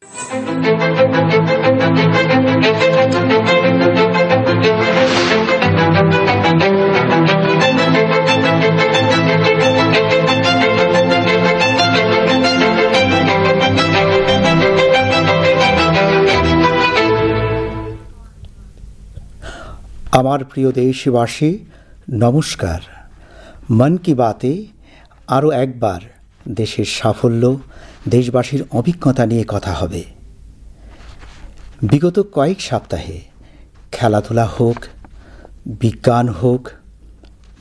আমার প্রিয় দেশবাসী, নমস্কার। মন কি বাতে আরও একবার দেশের সাফল্য, দেশবাসীর অভিজ্ঞতা নিয়ে কথা হবে। বিগত কয়েক সপ্তাহে খেলাধুলা হোক, বিজ্ঞান হোক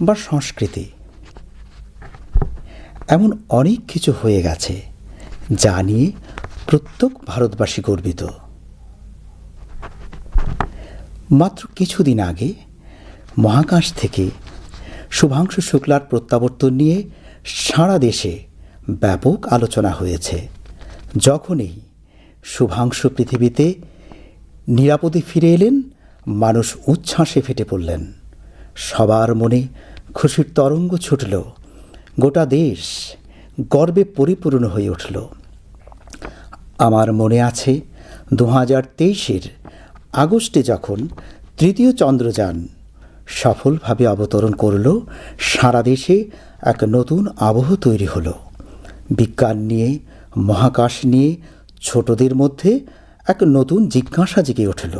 বা সংস্কৃতি, এমন অনেক কিছু হয়ে গেছে যা নিয়ে প্রত্যেক ভারতবাসী গর্বিত। মাত্র কিছুদিন আগে মহাকাশ থেকে শুভাংশু শুক্লার প্রত্যাবর্তন নিয়ে সারা দেশে ব্যাপক আলোচনা হয়েছে। যখনই শুভাংশু পৃথিবীতে নিরাপদে ফিরে এলেন, মানুষ উচ্ছ্বাসে ফেটে পড়লেন। সবার মনে খুশির তরঙ্গ ছুটল, গোটা দেশ গর্বে পরিপূর্ণ হয়ে উঠল। আমার মনে আছে 2023-এর আগস্টে যখন তৃতীয় চন্দ্রযান সফলভাবে অবতরণ করল, সারা দেশে এক নতুন আবহ তৈরি হলো। বিজ্ঞান নিয়ে, মহাকাশ নিয়ে ছোটদের মধ্যে এক নতুন জিজ্ঞাসা জেগে উঠল।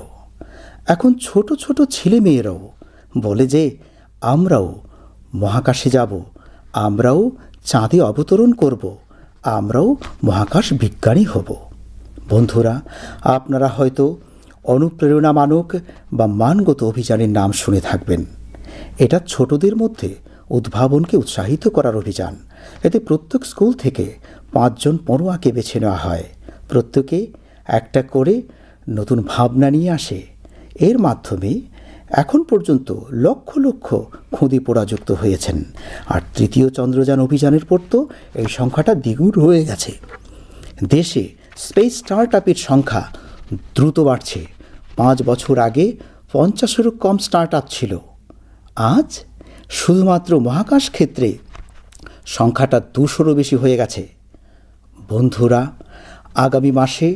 এখন ছোট ছোট ছেলেমেয়েরাও বলে যে আমরাও মহাকাশে যাব, আমরাও চাঁদে অবতরণ করব, আমরাও মহাকাশ বিজ্ঞানী হব। বন্ধুরা, আপনারা হয়তো অনুপ্রেরণা মানক বা মানগত অভিযানের নাম শুনে থাকবেন। এটা ছোটদের মধ্যে উদ্ভাবনকে উৎসাহিত করার অভিযান। এতে প্রত্যেক স্কুল থেকে 5 জন পড়ুয়াকে বেছে নেওয়া হয়। প্রত্যেকে একটা করে নতুন ভাবনা নিয়ে আসে। এর মাধ্যমে এখন পর্যন্ত লক্ষ লক্ষ খুঁদি পোড়া যুক্ত হয়েছেন। আর তৃতীয় চন্দ্রযান অভিযানের পর তো এই সংখ্যাটা দ্বিগুণ হয়ে গেছে। দেশে স্পেস স্টার্টআপের সংখ্যা দ্রুত বাড়ছে। 5 বছর আগে 50-এরও কম স্টার্টআপ ছিল। আজ শুধুমাত্র মহাকাশ ক্ষেত্রে সংখ্যাটা 200-রও বেশি হয়ে গেছে। বন্ধুরা, আগামী মাসে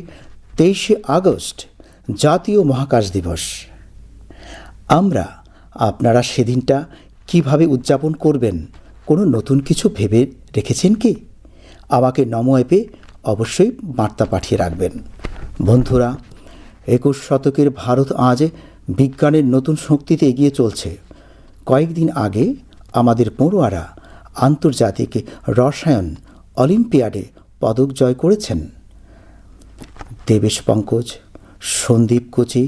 23শে আগস্ট জাতীয় মহাকাশ দিবস। আপনারা সেদিনটা কিভাবে উদযাপন করবেন, কোনো নতুন কিছু ভেবে রেখেছেন কি? আমাকে নমো অ্যাপে অবশ্যই বার্তা পাঠিয়ে রাখবেন। বন্ধুরা, 21 শতকের ভারত আজ বিজ্ঞানের নতুন শক্তিতে এগিয়ে চলছে। কয়েকদিন আগে আমাদের পড়ুয়ারা আন্তর্জাতিক রসায়ন অলিম্পিয়াডে পদক জয় করেছেন। দেবেশ পঙ্কজ, সন্দীপ কোচি,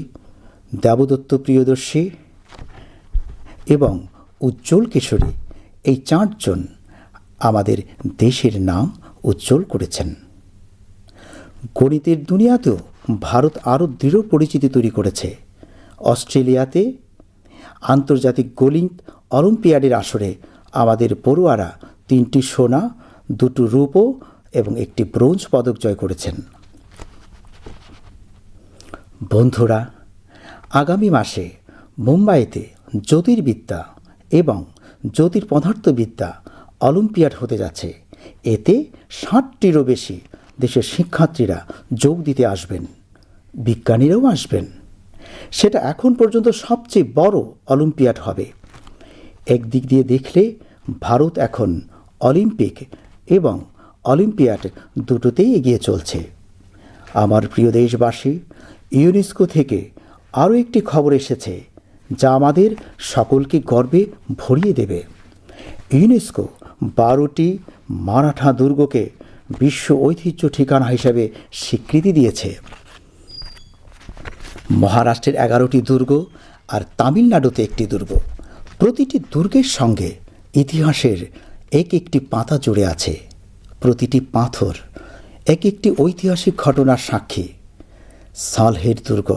দেবদত্ত প্রিয়দর্শী এবং উজ্জ্বল কিশোরী, এই 4 জন আমাদের দেশের নাম উজ্জ্বল করেছেন। গণিতের দুনিয়াতেও ভারত আরও দৃঢ় পরিচিতি তৈরি করেছে। অস্ট্রেলিয়াতে আন্তর্জাতিক গণিত অলিম্পিয়াডের আসরে আমাদের পড়ুয়ারা 3টি সোনা, 2টি রূপো এবং 1টি ব্রোঞ্জ পদক জয় করেছেন। বন্ধুরা, আগামী মাসে মুম্বাইতে জ্যোতির্বিদ্যা এবং জ্যোতির্পদার্থবিদ্যা অলিম্পিয়াড হতে যাচ্ছে। এতে 60টিরও বেশি দেশের শিক্ষার্থীরা যোগ দিতে আসবেন, বিজ্ঞানীরাও আসবেন। সেটা এখন পর্যন্ত সবচেয়ে বড় অলিম্পিয়াড হবে। একদিক দিয়ে দেখলে ভারত এখন অলিম্পিক এবং অলিম্পিয়াড দুটোতেই এগিয়ে চলছে। আমার প্রিয় দেশবাসী, ইউনেস্কো থেকে আরও একটি খবর এসেছে যা আমাদের সকলকে গর্বে ভরিয়ে দেবে। ইউনেস্কো 12টি মারাঠা দুর্গকে বিশ্ব ঐতিহ্য ঠিকানা হিসেবে স্বীকৃতি দিয়েছে। মহারাষ্ট্রের 11টি দুর্গ আর তামিলনাড়ুতে 1টি দুর্গ। প্রতিটি দুর্গের সঙ্গে ইতিহাসের একটি পাতা জুড়ে আছে। প্রতিটি পাথর একটি ঐতিহাসিক ঘটনার সাক্ষী। সালহের দুর্গ,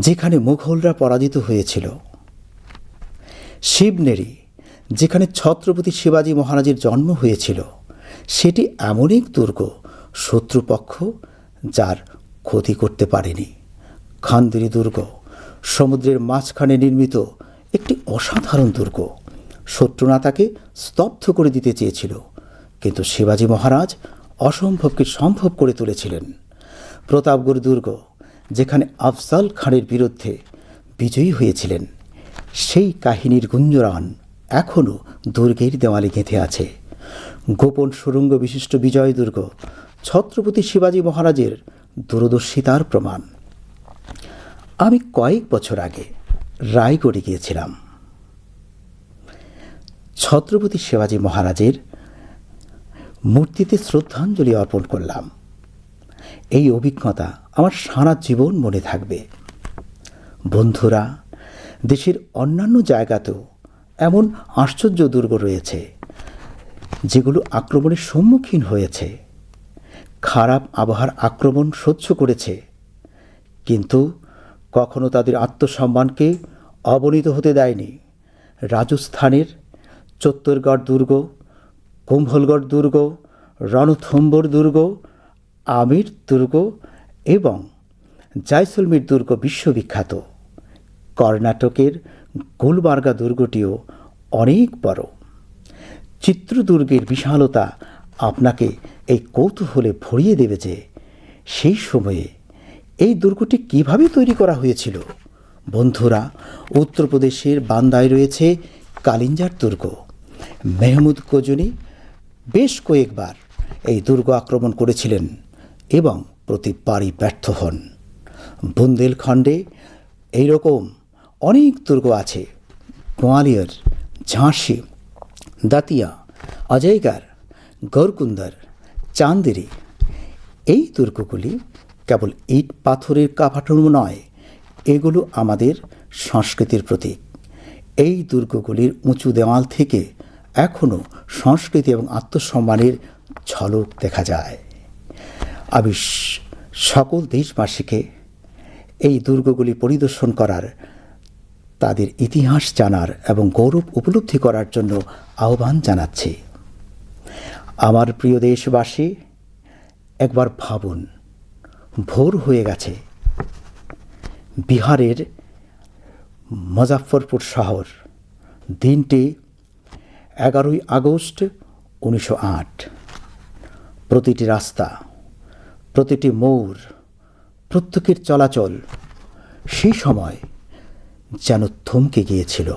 যেখানে মুঘলরা পরাজিত হয়েছিল। শিবনেরি, যেখানে ছত্রপতি শিবাজী মহারাজের জন্ম হয়েছিল। সেটি এমন এক দুর্গ, শত্রুপক্ষ যার ক্ষতি করতে পারেনি। খান্দেরি দুর্গ, সমুদ্রের মাঝখানে নির্মিত একটি অসাধারণ দুর্গ। শত্রুরা তাকে স্তব্ধ করে দিতে চেয়েছিল, কিন্তু শিবাজী মহারাজ অসম্ভবকে সম্ভব করে তুলেছিলেন। প্রতাপগড় দুর্গ, যেখানে আফজাল খানের বিরুদ্ধে বিজয়ী হয়েছিলেন, সেই কাহিনীর গুঞ্জরান এখনও দুর্গের দেওয়ালে গেঁথে আছে। গোপন সুড়ঙ্গ বিশিষ্ট বিজয় দুর্গ ছত্রপতি শিবাজী মহারাজের দূরদর্শিতার প্রমাণ। আমি কয়েক বছর আগে রায়গড়ে গিয়েছিলাম। ছত্রপতি শিবাজী মহারাজের মূর্তিতে শ্রদ্ধাঞ্জলি অর্পণ করলাম। এই অভিজ্ঞতা আমার সারা জীবন মনে থাকবে। বন্ধুরা, দেশের অন্যান্য জায়গাতেও এমন আশ্চর্য দুর্গ রয়েছে যেগুলো আক্রমণের সম্মুখীন হয়েছে, খারাপ আবহাওয়ার আক্রমণ সহ্য করেছে, কিন্তু কখনো তাদের আত্মসম্মানকে অবনীত হতে দেয়নি। রাজস্থানের চিত্তরগড় দুর্গ, কুম্ভলগড় দুর্গ, রণথম্বর দুর্গ, আমির দুর্গ এবং জয়সলমীর দুর্গ বিশ্ববিখ্যাত। কর্ণাটকের গুলবার্গা দুর্গটিও অনেক বড়। চিত্রদুর্গের বিশালতা আপনাকে এই কৌতূহলে ভরিয়ে দেবে যে সেই সময়ে এই দুর্গটি কিভাবে তৈরি করা হয়েছিল। বন্ধুরা, উত্তরপ্রদেশের বান্দায় রয়েছে কালিঞ্জার দুর্গ। মেহমুদ গজনী বেশ কয়েকবার এই দুর্গ আক্রমণ করেছিলেন এবং প্রতিবারই ব্যর্থ হন। বুন্দেলখণ্ডে এইরকম অনেক দুর্গ আছে। গোয়ালিয়র, ঝাঁসি, দাতিয়া, অজয়গড়, গৌরকুন্দর, চান্দেরি, এই দুর্গগুলি কেবল ইট পাথরের কাঠামো নয়, এগুলো আমাদের সংস্কৃতির প্রতীক। এই দুর্গগুলির উঁচু দেওয়াল থেকে এখনও সংস্কৃতি এবং আত্মসম্মানের ঝলক দেখা যায়। আমি সকল দেশবাসীকে এই দুর্গগুলি পরিদর্শন করার, তাদের ইতিহাস জানার এবং গৌরব উপলব্ধি করার জন্য আহ্বান জানাচ্ছি। আমার প্রিয় দেশবাসী, একবার ভাবুন, ভোর হয়ে গেছে। বিহারের মুজাফফরপুর শহর, দিনটি 11ই আগস্ট 1908। প্রতিটি রাস্তা, প্রতিটি মোড়, প্রত্যেকের চলাচল সেই সময় যেন থমকে গিয়েছিল।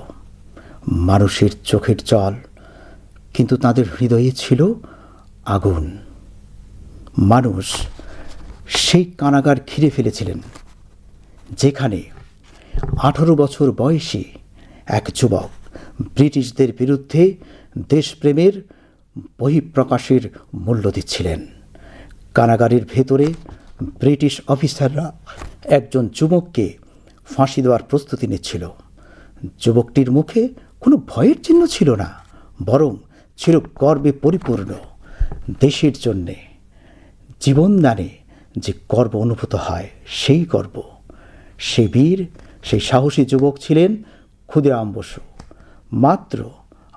মানুষের চোখের জল, কিন্তু তাদের হৃদয়ে ছিল আগুন। মানুষ সেই কারাগার ঘিরে ফেলেছিলেন যেখানে 18 বছর বয়সী এক যুবক ব্রিটিশদের বিরুদ্ধে দেশপ্রেমের বহিঃপ্রকাশের মূল্য দিচ্ছিলেন। কারাগারের ভেতরে ব্রিটিশ অফিসাররা একজন যুবককে ফাঁসি দেওয়ার প্রস্তুতি নিচ্ছিল। যুবকটির মুখে কোনো ভয়ের চিহ্ন ছিল না, বরং ছিল গর্বে পরিপূর্ণ। দেশের জন্যে জীবনদানে যে গর্ব অনুভূত হয়, সেই গর্ব। সে বীর, সেই সাহসী যুবক ছিলেন ক্ষুদিরাম বসু। মাত্র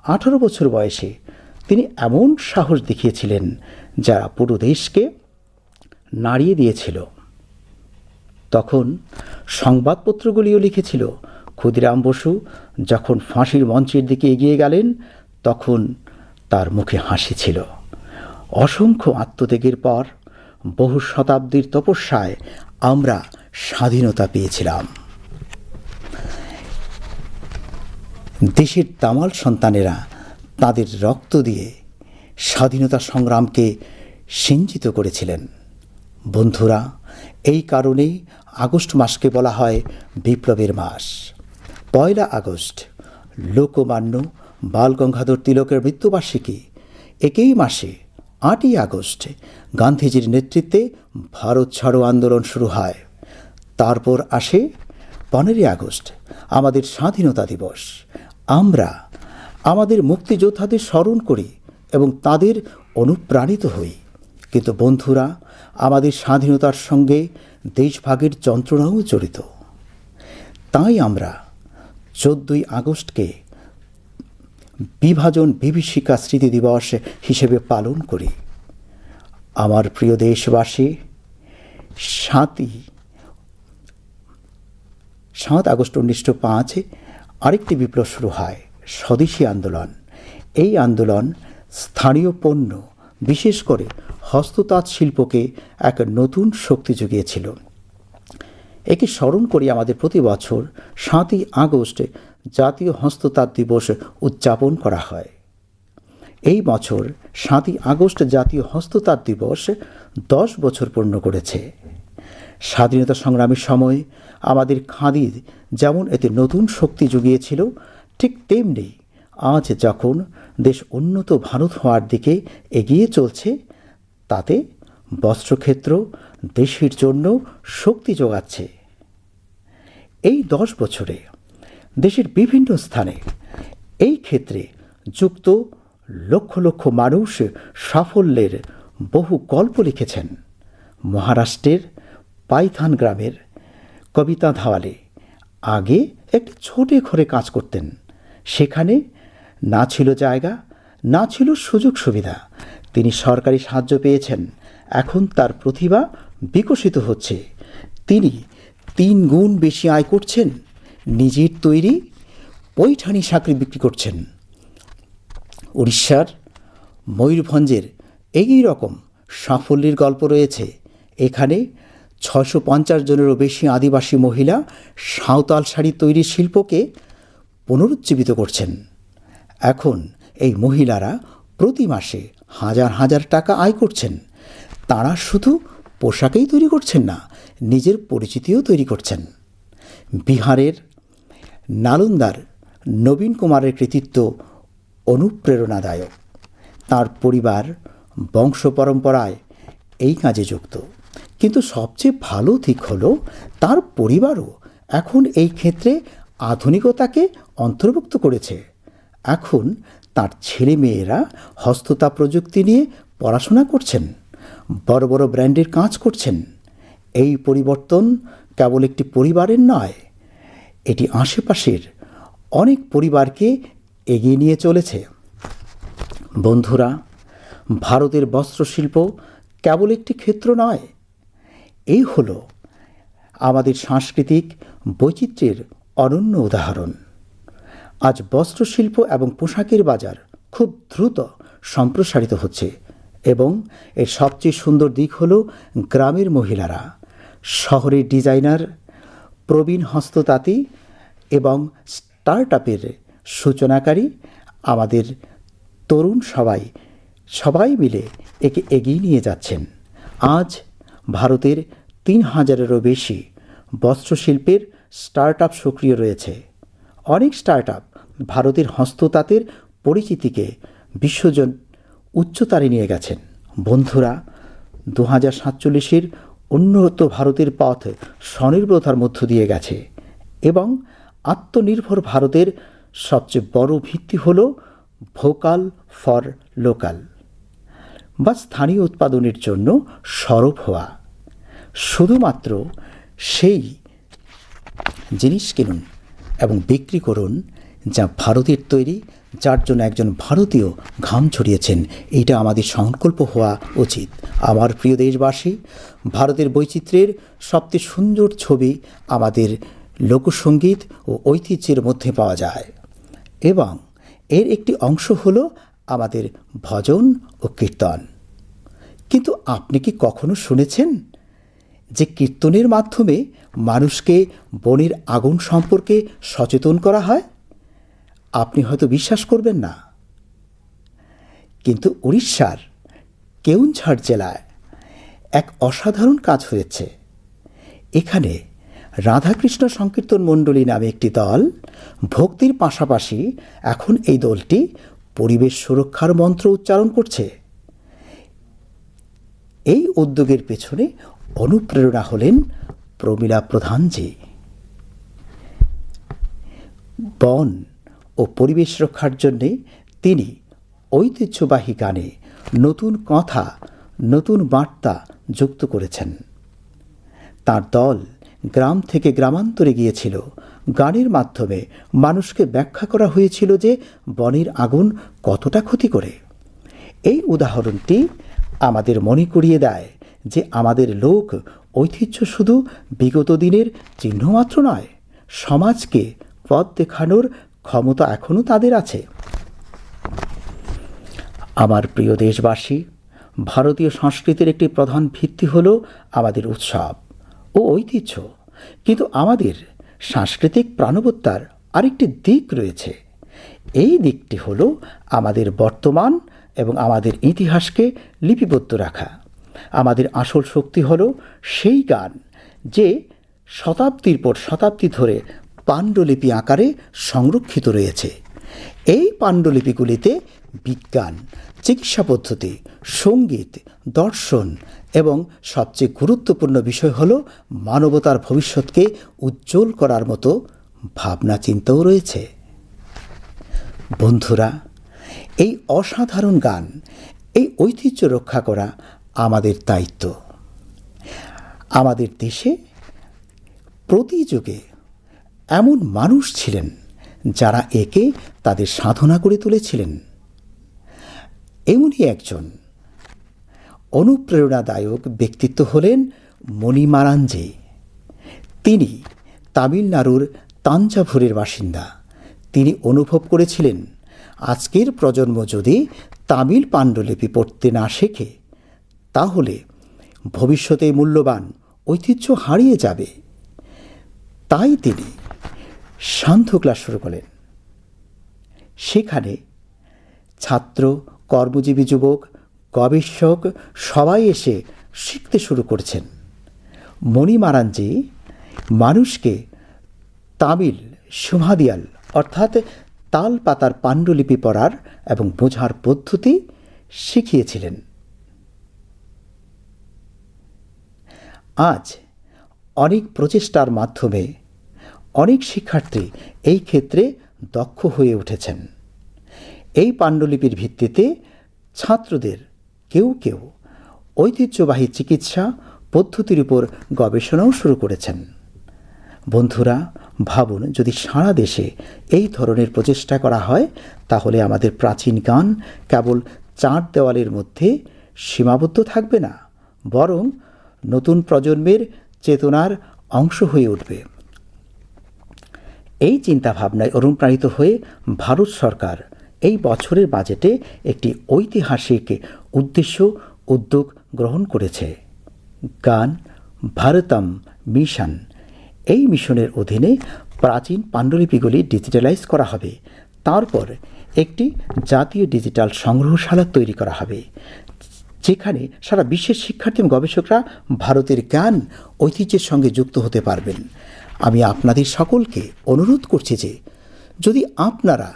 18 বছর বয়সে তিনি এমন সাহস দেখিয়েছিলেন যারা পুরো দেশকে নাড়িয়ে দিয়েছিল। তখন সংবাদপত্রগুলিও লিখেছিল, ক্ষুদিরাম বসু যখন ফাঁসির মঞ্চের দিকে এগিয়ে গেলেন তখন তার মুখে হাসি ছিল। অসংখ্য আত্মত্যাগের পর, বহু শতাব্দীর তপস্যায় আমরা স্বাধীনতা পেয়েছিলাম। দেশের তামাল সন্তানেরা তাদের রক্ত দিয়ে স্বাধীনতা সংগ্রামকে সিঞ্চিত করেছিলেন। বন্ধুরা, এই কারণেই আগস্ট মাসকে বলা হয় বিপ্লবের মাস। 1 আগস্ট লোকমান্য বালগঙ্গাধর তিলকের মৃত্যুবার্ষিকী। একই মাসে 8ই আগস্ট গান্ধীজির নেতৃত্বে ভারত ছাড়ো আন্দোলন শুরু হয়। তারপর আসে 15ই আগস্ট, আমাদের স্বাধীনতা দিবস। আমরা আমাদের মুক্তিযোদ্ধাদের স্মরণ করি এবং তাদের অনুপ্রাণিত হই। কিন্তু বন্ধুরা, আমাদের স্বাধীনতার সঙ্গে দেশভাগের যন্ত্রণাও জড়িত। তাই আমরা 14ই আগস্টকে বিভাজন বিভীষিকা স্মৃতি দিবস হিসেবে পালন করি। আমার প্রিয় দেশবাসী, 7 আগস্ট 1905 আরেকটি বিপ্লব শুরু হয়, স্বদেশী আন্দোলন। এই আন্দোলন স্থানীয় পণ্য, বিশেষ করে হস্ততাঁত শিল্পকে এক নতুন শক্তি জুগিয়েছিল। একে স্মরণ করি আমাদের প্রতি বছর 7ই আগস্ট জাতীয় হস্ততাঁত দিবস উদযাপন করা হয়। এই বছর 7ই আগস্ট জাতীয় হস্ততাঁত দিবস 10 বছর পূর্ণ করেছে। স্বাধীনতা সংগ্রামের সময় আমাদের খাদি যেমন এতে নতুন শক্তি জুগিয়েছিল, ঠিক তেমনি আজ যখন দেশ উন্নত ভারত হওয়ার দিকে এগিয়ে চলছে, তাতে বস্ত্রক্ষেত্র দেশের জন্য শক্তি যোগাচ্ছে। এই 10 বছরে দেশের বিভিন্ন স্থানে এই ক্ষেত্রে যুক্ত লক্ষ লক্ষ মানুষ সাফল্যের বহু গল্প লিখেছেন। মহারাষ্ট্রের পাইথান গ্রামের কবিতা ধাওয়ালে আগে একটি ছোট ঘরে কাজ করতেন। সেখানে না ছিল জায়গা, না ছিল সুযোগ সুবিধা। তিনি সরকারি সাহায্য পেয়েছেন। এখন তার প্রতিভা বিকশিত হচ্ছে। তিনি 3 গুণ বেশি আয় করছেন। নিজের তৈরি পৈঠানি সাঁকরি বিক্রি করছেন। উড়িষ্যার ময়ূরভঞ্জের একই রকম সাফল্যের গল্প রয়েছে। এখানে 650 জনেরও বেশি আদিবাসী মহিলা সাঁওতাল শাড়ি তৈরির শিল্পকে পুনরুজ্জীবিত করছেন। এখন এই মহিলারা প্রতি মাসে হাজার হাজার টাকা আয় করছেন। তারা শুধু পোশাকেই তৈরি করছেন না, নিজের পরিচিতিও তৈরি করছেন। বিহারের নালন্দার নবীন কুমারের কৃতিত্ব অনুপ্রেরণাদায়ক। তার পরিবার বংশ পরম্পরায় এই কাজে যুক্ত, কিন্তু সবচেয়ে ভালো দিক হলো তার পরিবারও এখন এই ক্ষেত্রে আধুনিকতাকে অন্তর্ভুক্ত করেছে। এখন তার ছেলে মেয়েরা হস্ততাঁত প্রযুক্তি নিয়ে পড়াশোনা করছেন, বড় বড় ব্র্যান্ডের কাজ করছেন। এই পরিবর্তন কেবল একটি পরিবারের নয়, এটি আশেপাশের অনেক পরিবারকে এগিয়ে নিয়ে চলেছে। বন্ধুরা, ভারতের বস্ত্রশিল্প কেবল একটি ক্ষেত্র নয়, এই হলো আমাদের সাংস্কৃতিক বৈচিত্র্যের অনন্য উদাহরণ। আজ বস্ত্রশিল্প এবং পোশাকের বাজার খুব দ্রুত সম্প্রসারিত হচ্ছে এবং এর সবচেয়ে সুন্দর দিক হলো গ্রামের মহিলারা, শহরের ডিজাইনার, প্রবীণ হস্ততাঁতি এবং স্টার্টআপের সূচনাকারী, আমাদের তরুণ সবাই মিলে একে এগিয়ে নিয়ে যাচ্ছেন। আজ ভারতের 3000-এরও বেশি বস্ত্রশিল্পের স্টার্টআপ সক্রিয় রয়েছে। অনেক স্টার্টআপ ভারতের হস্ততাঁতের পরিচিতিকে বিশ্বজন উচ্চতারে নিয়ে গেছেন। বন্ধুরা, 2047-এর উন্নত ভারতের পথ স্বনির্ভরতার মধ্য দিয়ে গেছে এবং আত্মনির্ভর ভারতের সবচেয়ে বড় ভিত্তি হল ভোকাল ফর লোকাল বা স্থানীয় উৎপাদনের জন্য সরব হওয়া। শুধুমাত্র সেই জিনিস কিনুন এবং বিক্রি করুন যা ভারতের তৈরি, যার জন্য একজন ভারতীয় ঘাম ছড়িয়েছেন। এইটা আমাদের সংকল্প হওয়া উচিত। আমার প্রিয় দেশবাসী, ভারতের বৈচিত্র্যের সবচেয়ে সুন্দর ছবি আমাদের লোকসঙ্গীত ও ঐতিহ্যের মধ্যে পাওয়া যায় এবং এর একটি অংশ হলো আমাদের ভজন ও কীর্তন। কিন্তু আপনি কি কখনো শুনেছেন যে কীর্তনের মাধ্যমে মানুষকে বনের আগুন সম্পর্কে সচেতন করা হয়? আপনি হয়তো বিশ্বাস করবেন না, কিন্তু উড়িষ্যার কেউনঝাড় জেলায় এক অসাধারণ কাজ হয়েছে। এখানে রাধাকৃষ্ণ সংকীর্তন মণ্ডলী নামে একটি দল ভক্তির পাশাপাশি এখন এই দলটি পরিবেশ সুরক্ষার মন্ত্র উচ্চারণ করছে। এই উদ্যোগের পেছনে অনুপ্রেরণা হলেন প্রমীলা প্রধানজি। বন ও পরিবেশ রক্ষার জন্যে তিনি ঐতিহ্যবাহী গানে নতুন কথা, নতুন বার্তা যুক্ত করেছেন। তার দল গ্রাম থেকে গ্রামান্তরে গিয়েছিল। গানের মাধ্যমে মানুষকে ব্যাখ্যা করা হয়েছিল যে বনের আগুন কতটা ক্ষতি করে। এই উদাহরণটি আমাদের মনে করিয়ে দেয় যে আমাদের লোক ঐতিহ্য শুধু বিগত দিনের চিহ্নমাত্র নয়, সমাজকে পথ দেখানোর ক্ষমতা এখনও তাদের আছে। আমার প্রিয় দেশবাসী, ভারতীয় সংস্কৃতির একটি প্রধান ভিত্তি হল আমাদের উৎসব ও ঐতিহ্য, কিন্তু আমাদের সাংস্কৃতিক প্রাণবত্তার আরেকটি দিক রয়েছে। এই দিকটি হল আমাদের বর্তমান এবং আমাদের ইতিহাসকে লিপিবদ্ধ রাখা। আমাদের আসল শক্তি হল সেই গান যে শতাব্দীর পর শতাব্দী ধরে পাণ্ডুলিপি আকারে সংরক্ষিত রয়েছে। এই পাণ্ডুলিপিগুলিতে বিজ্ঞান, চিকিৎসা পদ্ধতি, সঙ্গীত, দর্শন এবং সবচেয়ে গুরুত্বপূর্ণ বিষয় হল মানবতার ভবিষ্যৎকে উজ্জ্বল করার মতো ভাবনা চিন্তাও রয়েছে। বন্ধুরা, এই অসাধারণ গান, এই ঐতিহ্য রক্ষা করা আমাদের দায়িত্ব। আমাদের দেশে প্রতি যুগে এমন মানুষ ছিলেন যারা একে তাদের সাধনা করে তুলেছিলেন। এমনই একজন অনুপ্রেরণাদায়ক ব্যক্তিত্ব হলেন মণিমারাঞ্জি। তিনি তামিলনাড়ুর তাঞ্জাভুরের বাসিন্দা। তিনি অনুভব করেছিলেন, আজকের প্রজন্ম যদি তামিল পাণ্ডুলিপি পড়তে না শেখে তাহলে ভবিষ্যতে মূল্যবান ঐতিহ্য হারিয়ে যাবে। তাই তিনি সান্ধ্য ক্লাস শুরু করেন। সেখানে ছাত্র, কর্মজীবী যুবক, গবেষক সবাই এসে শিখতে শুরু করেছেন। মণিমারাঞ্জি মানুষকে তামিল সুমাদিয়াল অর্থাৎ তাল পাতার পাণ্ডুলিপি পড়ার এবং বোঝার পদ্ধতি শিখিয়েছিলেন। আজ অনেক প্রচেষ্টার মাধ্যমে অনেক শিক্ষার্থী এই ক্ষেত্রে দক্ষ হয়ে উঠেছেন। এই পাণ্ডুলিপির ভিত্তিতে ছাত্রদের কেউ কেউ ঐতিহ্যবাহী চিকিৎসা পদ্ধতির উপর গবেষণাও শুরু করেছেন। বন্ধুরা, ভাবুন যদি সারা দেশে এই ধরনের প্রচেষ্টা করা হয় তাহলে আমাদের প্রাচীন গান কেবল চার দেওয়ালের মধ্যে সীমাবদ্ধ থাকবে না, বরং নতুন প্রজন্মের চেতনার অংশ হয়ে উঠবে। এই চিন্তাভাবনায় অনুপ্রাণিত হয়ে ভারত সরকার এই বছরের বাজেটে একটি ঐতিহাসিক উদ্যোগ গ্রহণ করেছে, গান ভারতম মিশন। এই মিশনের অধীনে প্রাচীন পাণ্ডুলিপিগুলি ডিজিটালাইজ করা হবে। তারপর একটি জাতীয় ডিজিটাল সংগ্রহশালা তৈরি করা হবে, যেখানে সারা বিশ্বের শিক্ষার্থী এবং গবেষকরা ভারতের জ্ঞান ঐতিহ্যের সঙ্গে যুক্ত হতে পারবেন। আমি আপনাদের সকলকে অনুরোধ করছি যে যদি আপনারা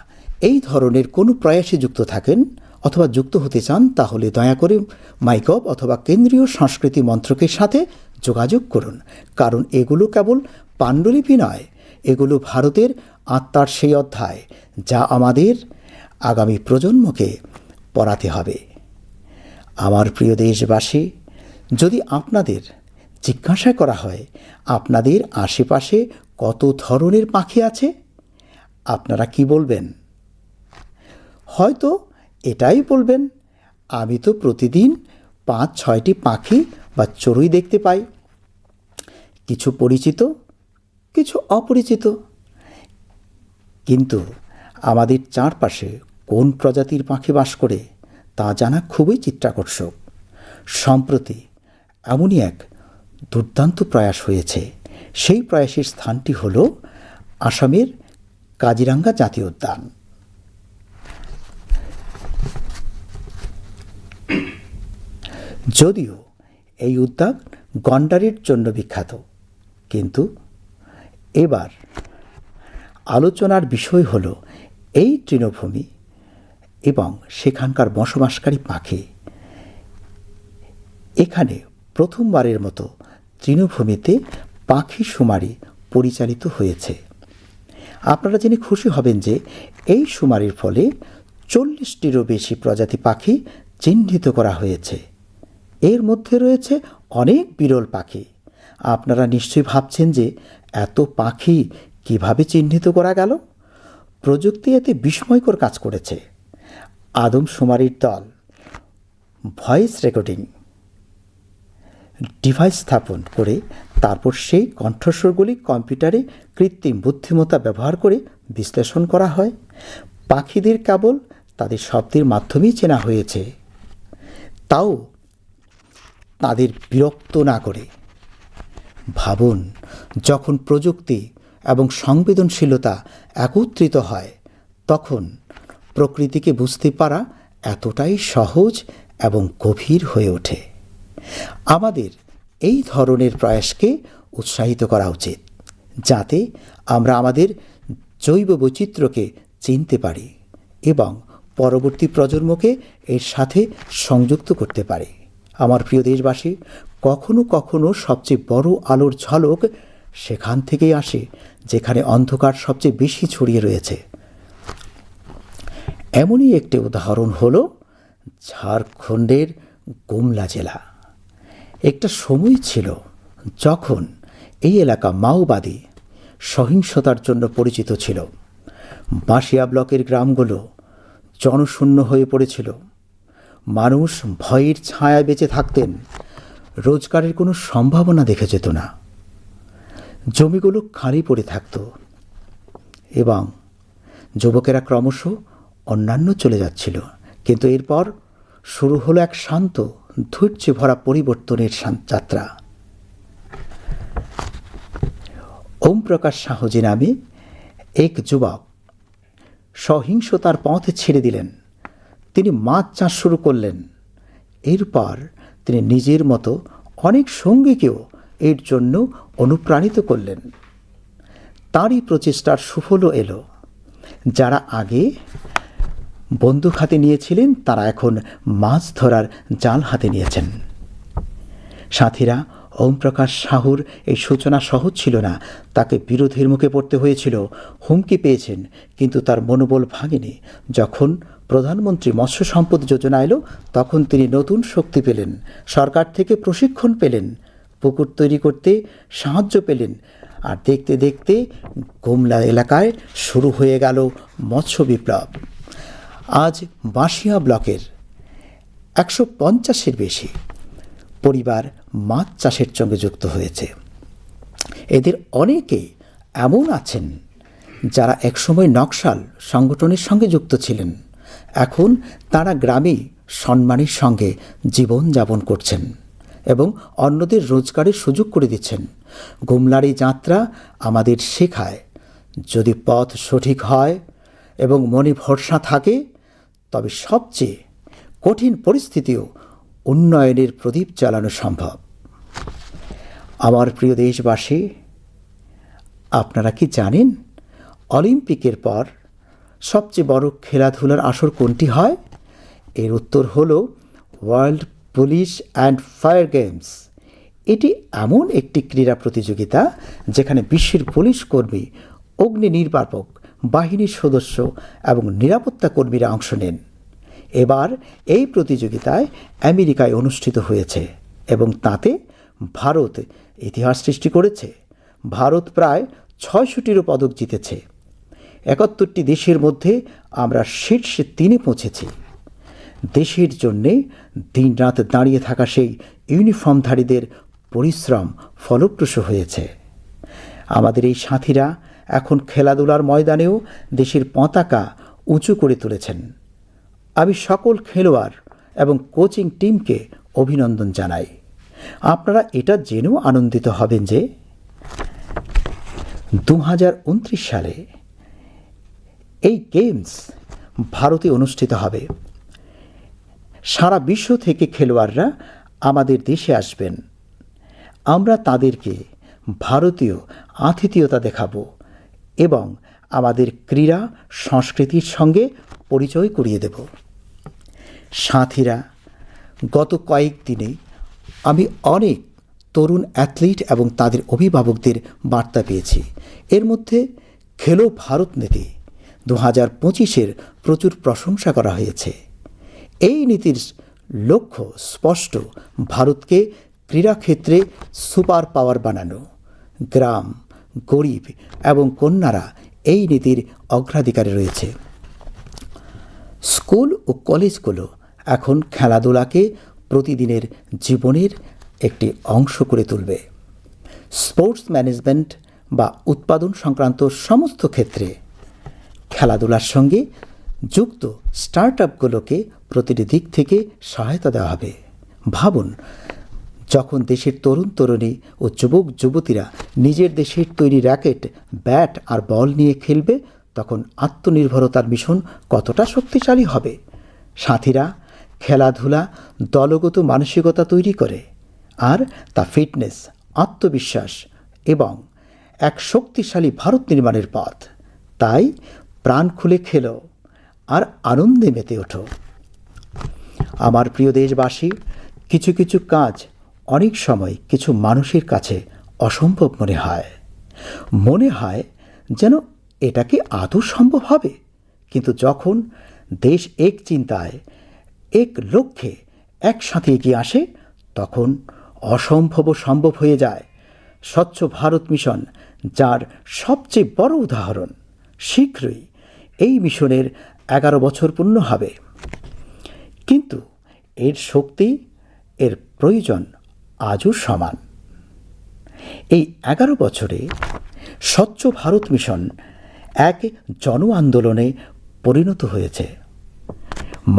এই ধরনের কোনো প্রয়াসে যুক্ত থাকেন অথবা যুক্ত হতে চান তাহলে দয়া করে মাইগভ অথবা কেন্দ্রীয় সংস্কৃতি মন্ত্রকের সাথে যোগাযোগ করুন, কারণ এগুলো কেবল পাণ্ডুলিপি নয়, এগুলো ভারতের আত্মার সেই অধ্যায় যা আমাদের আগামী প্রজন্মকে পড়াতে হবে। আমার প্রিয় দেশবাসী, যদি আপনাদের জিজ্ঞাসা করা হয় আপনাদের আশেপাশে কত ধরনের পাখি আছে, আপনারা কি বলবেন? হয়তো এটাই বলবেন, আমি তো প্রতিদিন 5-6টি পাখি বা চড়ুই দেখতে পাই, কিছু পরিচিত, কিছু অপরিচিত। কিন্তু আমাদের চারপাশে কোন প্রজাতির পাখি বাস করে তা জানা খুবই চিত্তাকর্ষক। সম্প্রতি এমনই এক দুর্দান্ত প্রয়াস হয়েছে। সেই প্রয়াসের স্থানটি হল আসামের কাজিরাঙ্গা জাতীয় উদ্যান। যদিও এই উদ্যান গন্ডারের জন্য বিখ্যাত, কিন্তু এবার আলোচনার বিষয় হল এই তৃণভূমি এবং সেখানকার বসবাসকারী পাখি। এখানে প্রথমবারের মতো তৃণভূমিতে পাখি শুমারি পরিচালিত হয়েছে। আপনারা জেনে খুশি হবেন যে এই শুমারির ফলে 40টিরও বেশি প্রজাতি পাখি চিহ্নিত করা হয়েছে। এর মধ্যে রয়েছে অনেক বিরল পাখি। আপনারা নিশ্চয়ই ভাবছেন যে এত পাখি কিভাবে চিহ্নিত করা গেল। প্রযুক্তি এতে বিস্ময়কর কাজ করেছে। আদমশুমারির দল ভয়েস রেকর্ডিং ডিভাইস স্থাপন করে তারপর সেই কণ্ঠস্বরগুলি কম্পিউটারে কৃত্রিম বুদ্ধিমত্তা ব্যবহার করে বিশ্লেষণ করা হয়। পাখিদের কেবল তাদের শব্দের মাধ্যমেই চেনা হয়েছে। তাও তাদের বিরক্ত না করে। ভাবুন, যখন প্রযুক্তি এবং সংবেদনশীলতা একত্রিত হয় তখন প্রকৃতিকে বুঝতে পারা এতটাই সহজ এবং গভীর হয়ে ওঠে। আমাদের এই ধরনের প্রয়াসকে উৎসাহিত করা উচিত, যাতে আমরা আমাদের জৈব বৈচিত্র্যকে চিনতে পারি এবং পরবর্তী প্রজন্মকে এর সাথে সংযুক্ত করতে পারি। আমার প্রিয় দেশবাসী, কখনো কখনো সবচেয়ে বড় আলোর ঝলক সেখান থেকেই আসে যেখানে অন্ধকার সবচেয়ে বেশি ছড়িয়ে রয়েছে। এমনই একটি উদাহরণ হলো ঝাড়খণ্ডের গুমলা জেলা। একটা সময় ছিল যখন এই এলাকা মাওবাদী সহিংসতার জন্য পরিচিত ছিল। বাঁশিয়া ব্লকের গ্রামগুলো জনশূন্য হয়ে পড়েছিল। মানুষ ভয়ের ছায়ায় বেঁচে থাকতেন। রোজগারের কোনো সম্ভাবনা দেখে যেত না। জমিগুলো খালি পড়ে থাকত এবং যুবকেরা ক্রমশ অন্যান্য চলে যাচ্ছিল। কিন্তু এরপর শুরু হলো এক শান্ত, ধৈর্যে ভরা পরিবর্তনের যাত্রা। ওম প্রকাশ সাহজি নামে এক যুবক সহিংসতার পথে ছেড়ে দিলেন। তিনি মাছ চাষ শুরু করলেন। এরপর তিনি নিজের মতো অনেক সঙ্গীকেও এর জন্য অনুপ্রাণিত করলেন। তারই প্রচেষ্টার সুফলও এলো। যারা আগে বন্দুক হাতে নিয়েছিলেন তারা এখন মাছ ধরার জাল হাতে নিয়েছেন। সাথীরা, ওম প্রকাশ সাহুর এই সূচনা সহজ ছিল না। তাকে বিরোধের মুখে পড়তে হয়েছিল, হুমকি পেয়েছেন, কিন্তু তার মনোবল ভাঙেনি। যখন প্রধানমন্ত্রী মৎস্য সম্পদ যোজনা এলো তখন তিনি নতুন শক্তি পেলেন, সরকার থেকে প্রশিক্ষণ পেলেন, পুকুর তৈরি করতে সাহায্য পেলেন। আর দেখতে দেখতে গুমলা এলাকায় শুরু হয়ে গেল মৎস্য বিপ্লব। আজ বাঁশিয়া ব্লকের 150-এর বেশি পরিবার মাছ চাষের সঙ্গে যুক্ত হয়েছে। এদের অনেকে এমন আছেন যারা একসময় নকশাল সংগঠনের সঙ্গে যুক্ত ছিলেন। এখন তারা গ্রামে সম্মানের সঙ্গে জীবন যাপন করছেন এবং অন্যদের রোজগারের সুযোগ করে দিচ্ছেন। গুমলার এই যাত্রা আমাদের শেখায়, যদি পথ সঠিক হয় এবং মনে ভরসা থাকে তবে সবচেয়ে কঠিন পরিস্থিতিও উন্নয়নের প্রদীপ জ্বালানো সম্ভব। আমার প্রিয় দেশবাসী, আপনারা কি জানেন অলিম্পিকের পর সবচেয়ে বড় খেলাধুলার আসর কোনটি হয়? এর উত্তর হলো world police and fire games. এটি এমন একটি ক্রীড়া প্রতিযোগিতা যেখানে বিশ্বের পুলিশ কর্মী, অগ্নি নির্বাপক বাহিনীর সদস্য এবং নিরাপত্তা কর্মীরা অংশ নেন। এবার এই প্রতিযোগিতায় আমেরিকায় অনুষ্ঠিত হয়েছে এবং তাতে ভারত ইতিহাস সৃষ্টি করেছে। ভারত প্রায় ৬০০টিরও পদক জিতেছে। ৭১টি দেশের মধ্যে আমরা শীর্ষে ৩-এ পৌঁছেছি। দেশের জন্যে দিনরাত দাঁড়িয়ে থাকা সেই ইউনিফর্মধারীদের পরিশ্রম ফলপ্রসূ হয়েছে। আমাদের এই সাথীরা এখন খেলাধুলার ময়দানেও দেশের পতাকা উঁচু করে তুলেছেন। আমি সকল খেলোয়াড় এবং কোচিং টিমকে অভিনন্দন জানাই। আপনারা এটা জেনেও আনন্দিত হবেন যে 2029 সালে এই গেমস ভারতে অনুষ্ঠিত হবে। সারা বিশ্ব থেকে খেলোয়াড়রা আমাদের দেশে আসবেন। আমরা তাদেরকে ভারতীয় আতিথেয়তা দেখাবো এবং আমাদের ক্রীড়া সংস্কৃতির সঙ্গে পরিচয় করিয়ে দেব। সাথীরা, গত কয়েকদিনে আমি অনেক তরুণ অ্যাথলিট এবং তাদের অভিভাবকদের বার্তা পেয়েছি। এর মধ্যে খেলো ভারত নীতি 2025-এর প্রচুর প্রশংসা করা হয়েছে। এই নীতির লক্ষ্য স্পষ্ট, ভারতকে ক্রীড়াক্ষেত্রে সুপার পাওয়ার বানানো। গ্রাম, গরিব এবং কন্যারা এই নীতির অগ্রাধিকারে রয়েছে। স্কুল ও কলেজগুলো এখন খেলাধুলাকে প্রতিদিনের জীবনের একটি অংশ করে তুলবে। স্পোর্টস ম্যানেজমেন্ট বা উৎপাদন সংক্রান্ত সমস্ত ক্ষেত্রে খেলাধুলার সঙ্গে যুক্ত স্টার্টআপগুলোকে প্রতিটি দিক থেকে সহায়তা দেওয়া হবে। ভাবুন, যখন দেশের তরুণ তরুণী ও যুবক যুবতীরা নিজের দেশের তৈরি র্যাকেট, ব্যাট আর বল নিয়ে খেলবে, তখন আত্মনির্ভরতার মিশন কতটা শক্তিশালী হবে। সাথীরা, খেলাধুলা দলগত মানসিকতা তৈরি করে, আর তা ফিটনেস, আত্মবিশ্বাস এবং এক শক্তিশালী ভারত নির্মাণের পথ। তাই প্রাণ খুলে খেলো আর আনন্দে মেতে ওঠো। আমার প্রিয় দেশবাসী, কিছু কিছু কাজ অনেক সময় কিছু মানুষের কাছে অসম্ভব মনে হয় যেন এটা কি আদৌ সম্ভব হবে। কিন্তু যখন দেশ এক চিন্তায়, এক লক্ষ্যে একসাথে এগিয়ে আসে, তখন অসম্ভব সম্ভব হয়ে যায়। স্বচ্ছ ভারত মিশন যার সবচেয়ে বড় উদাহরণ। শীঘ্রই এই মিশনের 11 বছর পূর্ণ হবে। কিন্তু এর শক্তি, এর প্রয়োজন আজও সমান। এই 11 বছরে স্বচ্ছ ভারত মিশন এক জন আন্দোলনে পরিণত হয়েছে।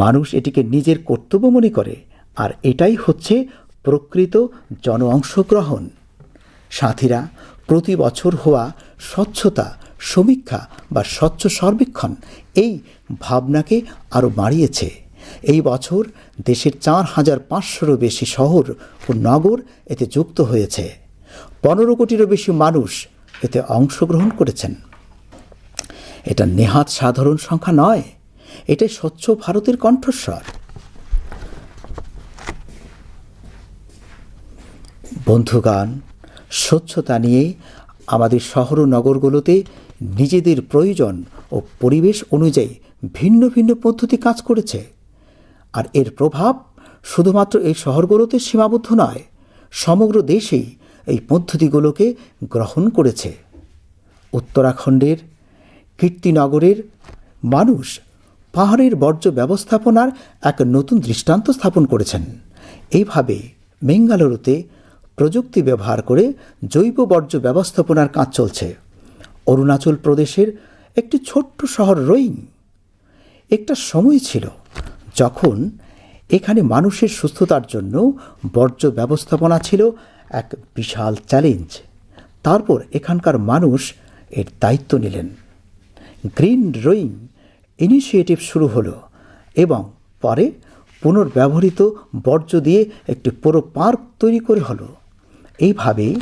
মানুষ এটিকে নিজের কর্তব্য মনে করে, আর এটাই হচ্ছে প্রকৃত জন অংশগ্রহণ। সাথীরা, প্রতি বছর হওয়া স্বচ্ছতা সমীক্ষা বা স্বচ্ছ সর্বেক্ষণ এই ভাবনাকে আরও বাড়িয়েছে। এই বছর দেশের 4,500-ও বেশি শহর ও নগর এতে যুক্ত হয়েছে। 15 কোটিরও বেশি মানুষ এতে অংশগ্রহণ করেছেন। এটা নেহাত সাধারণ সংখ্যা নয়, এটাই স্বচ্ছ ভারতের কণ্ঠস্বর। বন্ধুগণ, স্বচ্ছতা নিয়ে আমাদের শহর ও নগরগুলোতে নিজেদের প্রয়োজন ও পরিবেশ অনুযায়ী ভিন্ন ভিন্ন পদ্ধতি কাজ করেছে। আর এর প্রভাব শুধুমাত্র এই শহরগুলোতে সীমাবদ্ধ নয়, সমগ্র দেশেই এই পদ্ধতিগুলোকে গ্রহণ করেছে। উত্তরাখণ্ডের কীর্তিনগরের মানুষ পাহাড়ের বর্জ্য ব্যবস্থাপনার এক নতুন দৃষ্টান্ত স্থাপন করেছেন। এইভাবে বেঙ্গালুরুতে প্রযুক্তি ব্যবহার করে জৈব বর্জ্য ব্যবস্থাপনার কাজ চলছে। অরুণাচল প্রদেশের একটি ছোট্ট শহর রোইং। একটা সময় ছিল যখন এখানে মানুষের সুস্থতার জন্য বর্জ্য ব্যবস্থাপনা ছিল এক বিশাল চ্যালেঞ্জ। তারপর এখানকার মানুষ এর দায়িত্ব নিলেন। গ্রিন রোইং ইনিশিয়েটিভ শুরু হলো এবং পরে পুনর্ব্যবহৃত বর্জ্য দিয়ে একটি পুরো পার্ক তৈরি করে হলো। এইভাবেই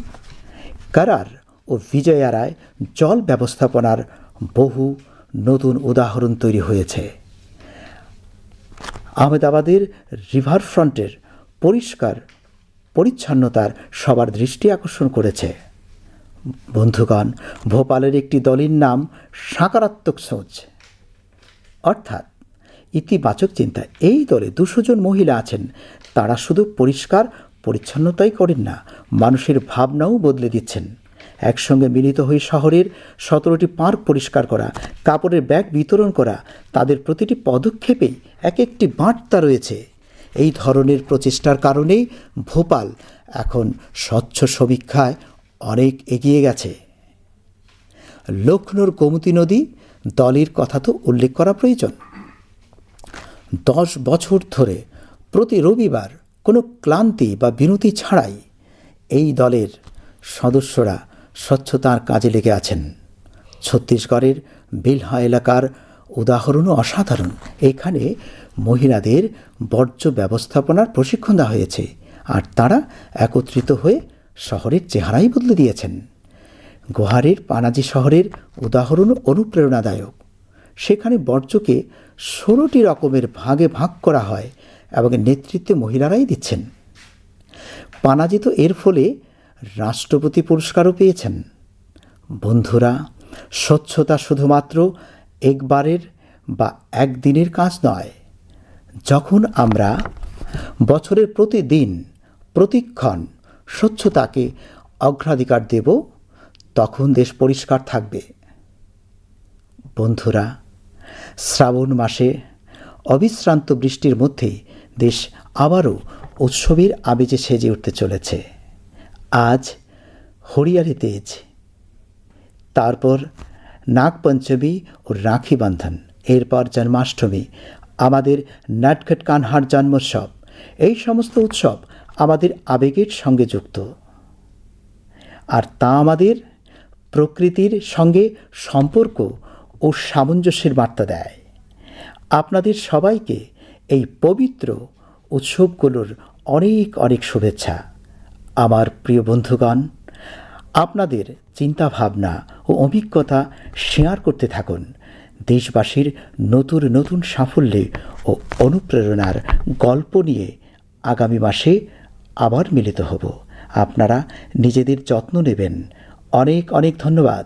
কারার ও বিজয়ারায় জল ব্যবস্থাপনার বহু নতুন উদাহরণ তৈরি হয়েছে। আহমেদাবাদের রিভার ফ্রন্টের পরিষ্কার পরিচ্ছন্নতার সবার দৃষ্টি আকর্ষণ করেছে। বন্ধুগণ, ভোপালের একটি দলের নাম সকারাত্মক সোচ, অর্থাৎ ইতিবাচক চিন্তা। এই দলে 200 জন মহিলা আছেন। তারা শুধু পরিষ্কার পরিচ্ছন্নতাই করেন না, মানুষের ভাবনাও বদলে দিচ্ছেন। একসঙ্গে মিলিত হয়ে শহরের 17টি পার্ক পরিষ্কার করা, কাপড়ের ব্যাগ বিতরণ করা, তাদের প্রতিটি পদক্ষেপেই এক একটি বার্তা রয়েছে। এই ধরনের প্রচেষ্টার কারণেই ভোপাল এখন স্বচ্ছ সমীক্ষায় অনেক এগিয়ে গেছে। লক্ষ্ণৌর গোমতী নদী দলের কথা তো উল্লেখ করা প্রয়োজন। 10 বছর ধরে প্রতি রবিবার কোনো ক্লান্তি বা বিরতি ছাড়াই এই দলের সদস্যরা স্বচ্ছতার কাজে লেগে আছেন। ছত্তিশগড়ের বিলহা এলাকার উদাহরণও অসাধারণ। এখানে মহিলাদের বর্জ্য ব্যবস্থাপনার প্রশিক্ষণ দেওয়া হয়েছে, আর তারা একত্রিত হয়ে শহরের চেহারাই বদলে দিয়েছেন। গোহারের পানাজি শহরের উদাহরণ অনুপ্রেরণাদায়ক। সেখানে বর্জ্যকে 16টি রকমের ভাগে ভাগ করা হয় এবং নেতৃত্বে মহিলারাই দিচ্ছেন। পানাজি তো এর ফলে রাষ্ট্রপতি পুরস্কারও পেয়েছেন। বন্ধুরা, স্বচ্ছতা শুধুমাত্র একবারের বা একদিনের কাজ নয়। যখন আমরা বছরের প্রতিদিন প্রতিক্ষণ স্বচ্ছতাকে অগ্রাধিকার দেব, তখন দেশ পরিষ্কার থাকবে। বন্ধুরা, শ্রাবণ মাসে অবিশ্রান্ত বৃষ্টির মধ্যেই দেশ আবারও উৎসবের আমেজে সেজে উঠতে চলেছে। আজ হরিয়ালি তেজ, তারপর নাগপঞ্চমী ও রাখি বন্ধন। এরপর জন্মাষ্টমী, আমাদের নটখট কানহার জন্মোৎসব। এই সমস্ত উৎসব আমাদের আবেগের সঙ্গে যুক্ত, আর তা আমাদের প্রকৃতির সঙ্গে সম্পর্ক ও সামঞ্জস্যের বার্তা দেয়। আপনাদের সবাইকে এই পবিত্র উৎসবগুলোর অনেক অনেক শুভেচ্ছা। আমার প্রিয় বন্ধুগণ, আপনাদের চিন্তাভাবনা ও অভিজ্ঞতা শেয়ার করতে থাকুন। দেশবাসীর নতুন নতুন সাফল্যে ও অনুপ্রেরণার গল্প নিয়ে আগামী মাসে আবার মিলিত হব। আপনারা নিজেদের যত্ন নেবেন। অনেক অনেক ধন্যবাদ।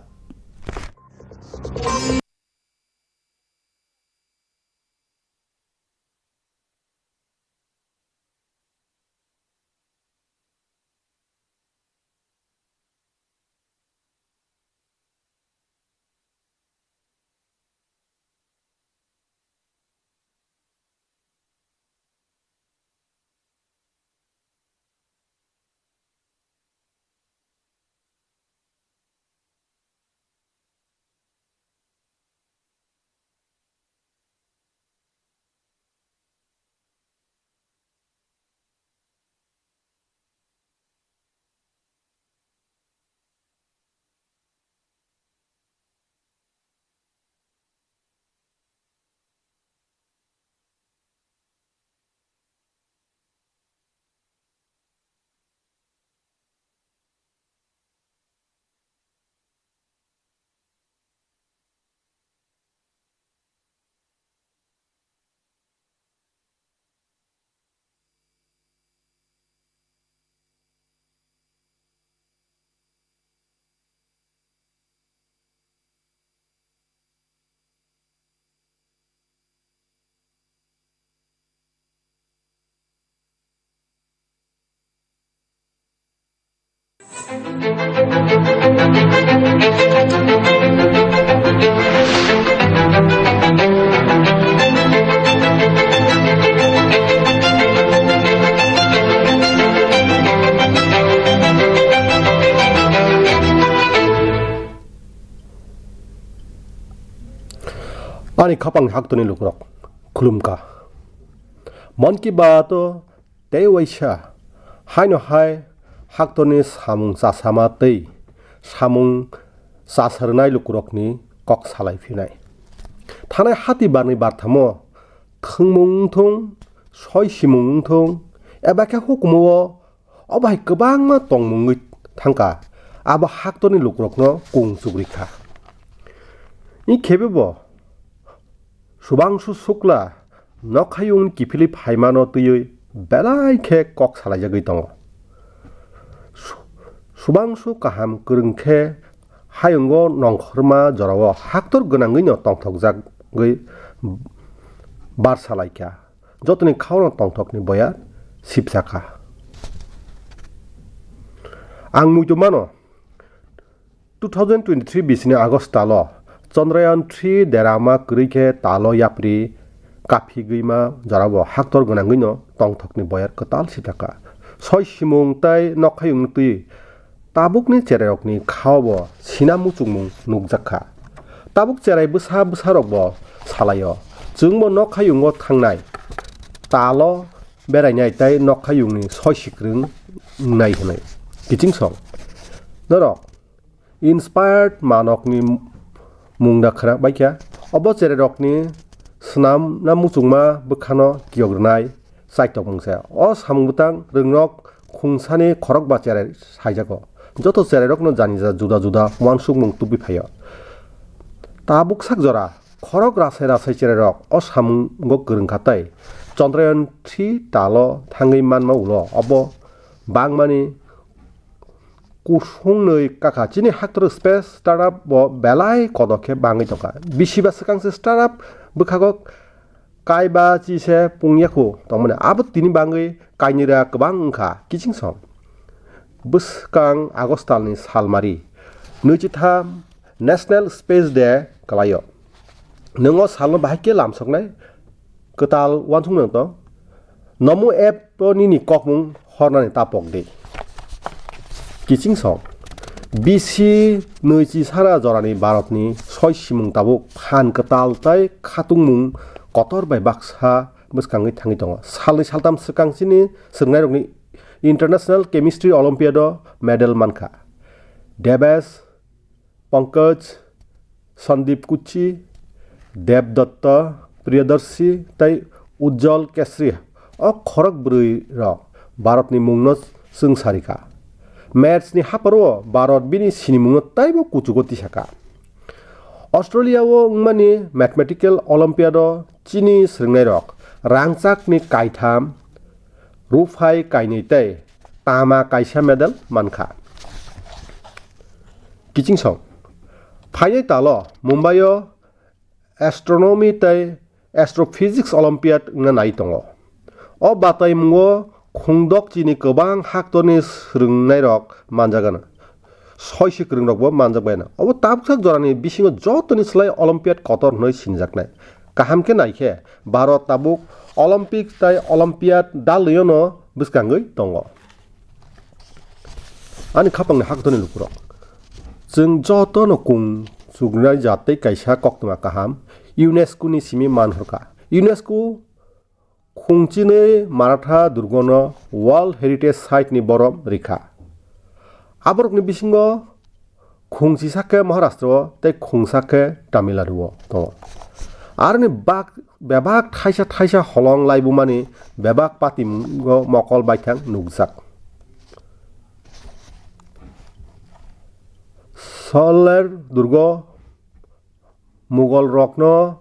아니 가방 학도니 루그럭 굴음가 먼기 바도 대외샤 하이노 하이 학도니 사뭉 사사마떼이 사뭉 사사르나이 루그럭니 꺽 살라이피나이 타나이 하디 바니 바타모 퉁뭉퉁 서이시뭉퉁 에바케 호구모어 어바이 끄방마 똥뭉의 탕가 아바 학도니 루그럭너 공수그리카 이 개베버 সুবাংশু শুক্লা নখায়ুন কিফিলি ফাইমানো তুই বেলাইখে কক সালাইজাগৈ দङ সুবাংশু কাহাম गोरोंखे हायंग नंखरमा जराव हाक्तर गोनाङैनो तंथकजागै बार सालायखा जतनि खावनो तंथकनि बया सिबजाखा आं मुइतमानो 2023 बिसिनि आगस्टाल चंद्रयान 3 देरामा करिखे तालो याप्रि काफी गैमा जराबो हाक्तर गोनाङैनो तंथकनि बयार कताल सिथाका सय सिमुं ताइ नखायुं तुइ ताबुकनि चेरायकनि खावबो सिनामु चुंमुं नुगजाखा ताबुक चेराय बोसा बोसारकबो सालायो जोंबो नखायुंगो थांनाय तालो बेरायनाय ताइ नखायुंनि सय सिख्रों नाय होनाय गिचिंसं नरक इन्सपायर्ड मानकनि मुंदाखा बाइख्या अब चेरायकनि स्नाम ना मुचुंमा बोखानो गियग्रनाय साइटक मुंसे अ सामुंबुतां रोंनक खुंसानि खरक बा चेराय साइजाको जत चेरायकनो जानिजा जुदा जुदा वानसुक मुं तुबिफायो ताबुक साकजरा खरक रासाय रासाय चेरायक अ सामुंग गोरोंखाताय चंद्रयान 3 तालो थाङै मानमा उलो अब बांमानि कुसुंनै काकाचिनि हाक्टर स्पेस स्टार्टअप बेलाय कदखे बाङै दका बिसिबा सिगांसे स्टार्टअप बोखागो कायबा चिसे पुंयाखौ तमने आबो तिनि बाङै कायनिरा गोबां ओंखा किचिंसं बोसकां आगस्टालनि सालमारि 23 नेशनल स्पेस डे कलायो नोंगो सालनो बाहायके लामसकनाय कताल वानसुंनो तो नमो एप नि ककमुं हरनानै तापक दे किचिंसं बिसि नैजि सारा जरानि भारतनि soi simung tabuk phan ketal tai khatung mung kotor bai baksa bwskangi thangi tongo salni saltam swkang sini swngnai rokni International Chemistry Olympiad medal mankha Debesh Pankaj Sandeep Kuchi Dev Datta Priyadarshi tai Ujjwal Kesri o khorok brui rok Bharatni mungno swng sarika match ni haparo Bharat bini sini mungno taibo kuchugo tisaka Australia o ngmani mathematical Olympiad chini swngnai rok rangchak ni kaitham Rufai kainei tai tama kaisa medal mankha kiching song phainai talo Mumbai o astronomy tai astrophysics Olympiad ngna nai tongo o batai mungo khungdok chini kwbang haktorni srwngnai rok manjagana soisi krung rokbo manjakbaina obo tabsak jorani bisingo jotoni slai Olympiad kotor hnoi sinjaknai kaham ke naikhe Bharat tabuk Olympic tai Olympiad dalyono bwskangui tongo ani khapangni haktorni lukurok जों jotono kung sugnai jatei kaisa koktoma kaham UNESCO ni simi manhorka UNESCO khungchinei Maratha Durgono World Heritage Site ni borom rikha aborokni bisingo khungchi sakhe Maharashtra tei khungsakhe Tamil Nadu tongo arni bak bebak thaisa holong laibumani bebak patimgo mokol baithang nugjak Soler Durgo Mughal Rokno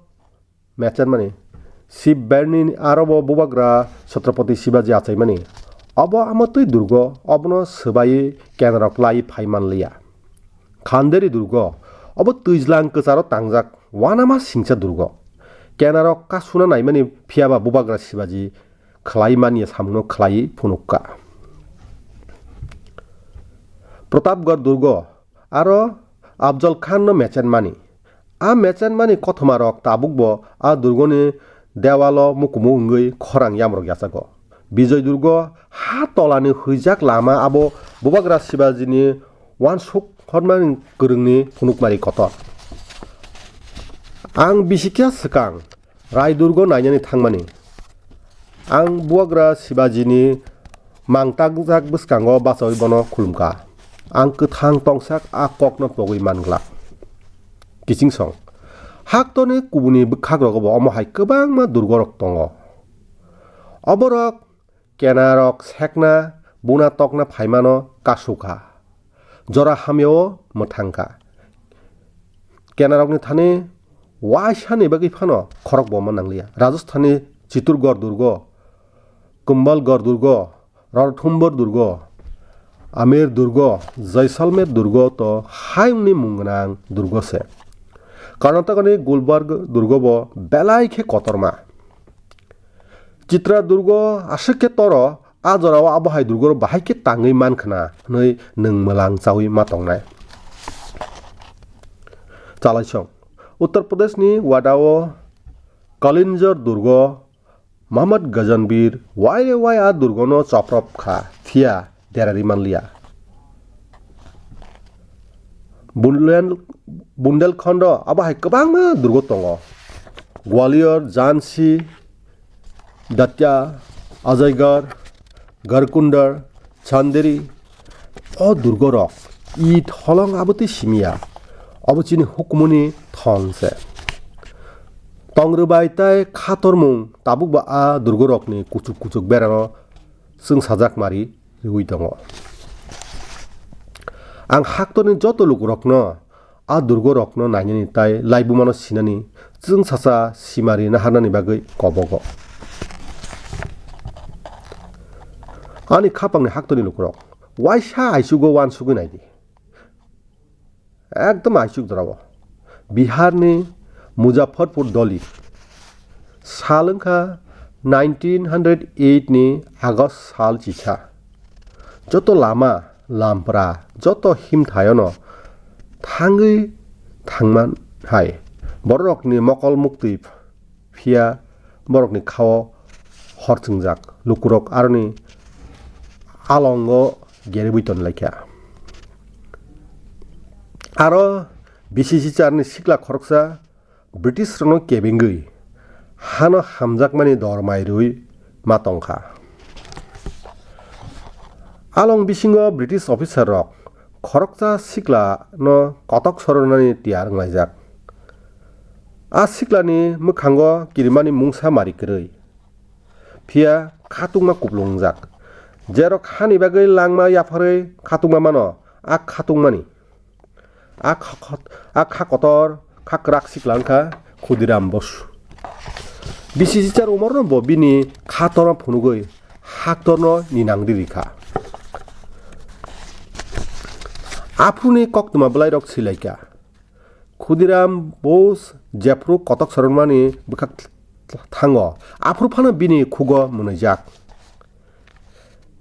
Mechan mani Shiv Berni Arabo Bubagra Chhatrapati Shivaji achai mani Abo amatui Durgo Obno Sbai Kenrok lai phaiman liya Khanderi Durgo Abo tuijlang kcharo tangjak wanama singcha Durgo Kenarok kasuna naimani phiaba Bubagra Shivaji khlai mani samno khlai phunukka Pratapgarh Durgo aro Afzal Khan no mechan mani kothoma rok tabukbo a durgoni dewalo mukumu ungui khorang yamrok yachago Bijay Durgo ha tolani huijak lama abo Bubagra Shivaji ni wansuk khormani kwrungni phunukmari kotor ang bisikya swkang Rai Durgo nainani thangmani ang Bubagra Shivaji ni mangtagjak bwskango bachawi bono khulumka ang kwthang tongsak a kokno pogui mangla kiching song haktoni kubuni bwkhak rogobo omo hai kwbangma durgorok tongo oborok kenarok sekna buna tokna phaimano kasukha jora hameo mwthangka kenarokni thani waisani bagi phano khorok boma nanglia Rajasthani Chittorgarh Durgo Kumbhalgarh Durgo Ranthambore Durgo Amer Durgo Jaisalmer Durgo to haimni mungnang Durgo se Karnataka Gulbarga Durgo bo belai khe kotorma Chitra Durgo ashike toro ajorao abohai Durgo bahai ke tangui mankhana nei nungmalang chawi matongnai Chalaisong Uttar Pradesh ni Wadao Kalinjar Durgo Muhammad Ghaznvir wai a Durgo no choprop kha thia derari manliya Bundelkhand abahai kwbangma Durgo tongo Gwalior Jhansi Datya Ajaygarh Garkundar Chanderi o Durgo rok id holong aboti simia obochini hukumuni thongse tongrubai tai khatormung tabukba a Durgo rokni kuchuk berano swng sajak mari rui tongo ang haktorni joto lukurokno a Durgo rokno nainani tai laibumano sinani chung sacha simari naharnani bagui kobogo ani khapangni haktorni lukurok waisa aisugo wansugui naidi ekdom aisuk jorabo Biharni Muzaffarpur Doli salungkha 1908 ni August sal chicha joto lama lampra joto himthayono thangui thangman hai borokni mokol mukti phia borokni khao horchingjak lukurok arni alongo gerebuiton laikya aro 비시시자는 시글라 거럭사 브리티스로는 깨빙의 하나 함작만이 너마이르의 마똥가 알롱 비싱어 브리티스 오피서럭 거럭사 시글라 너 거덕 서로나니 띠아르 마이작 아 시글라니 무칸거 기리마니 뭉사 마리끄르이 비야 카뚱마 굽롱작 제로 카니백의 랑마 야파르이 카뚱마마너 아 카뚱마니 아 카거tor 카크락 시글랑카 쿠디람 보수 비시시자로 오머는 뭐 비니 카토나 보누거이 학도너 니낭디리카 아프니 꺽드마 블라이럭 실라이까 쿠디람 보스 제프로 거덕 서른만이 무각 탕어 앞으로 파는 비니 국어 문의작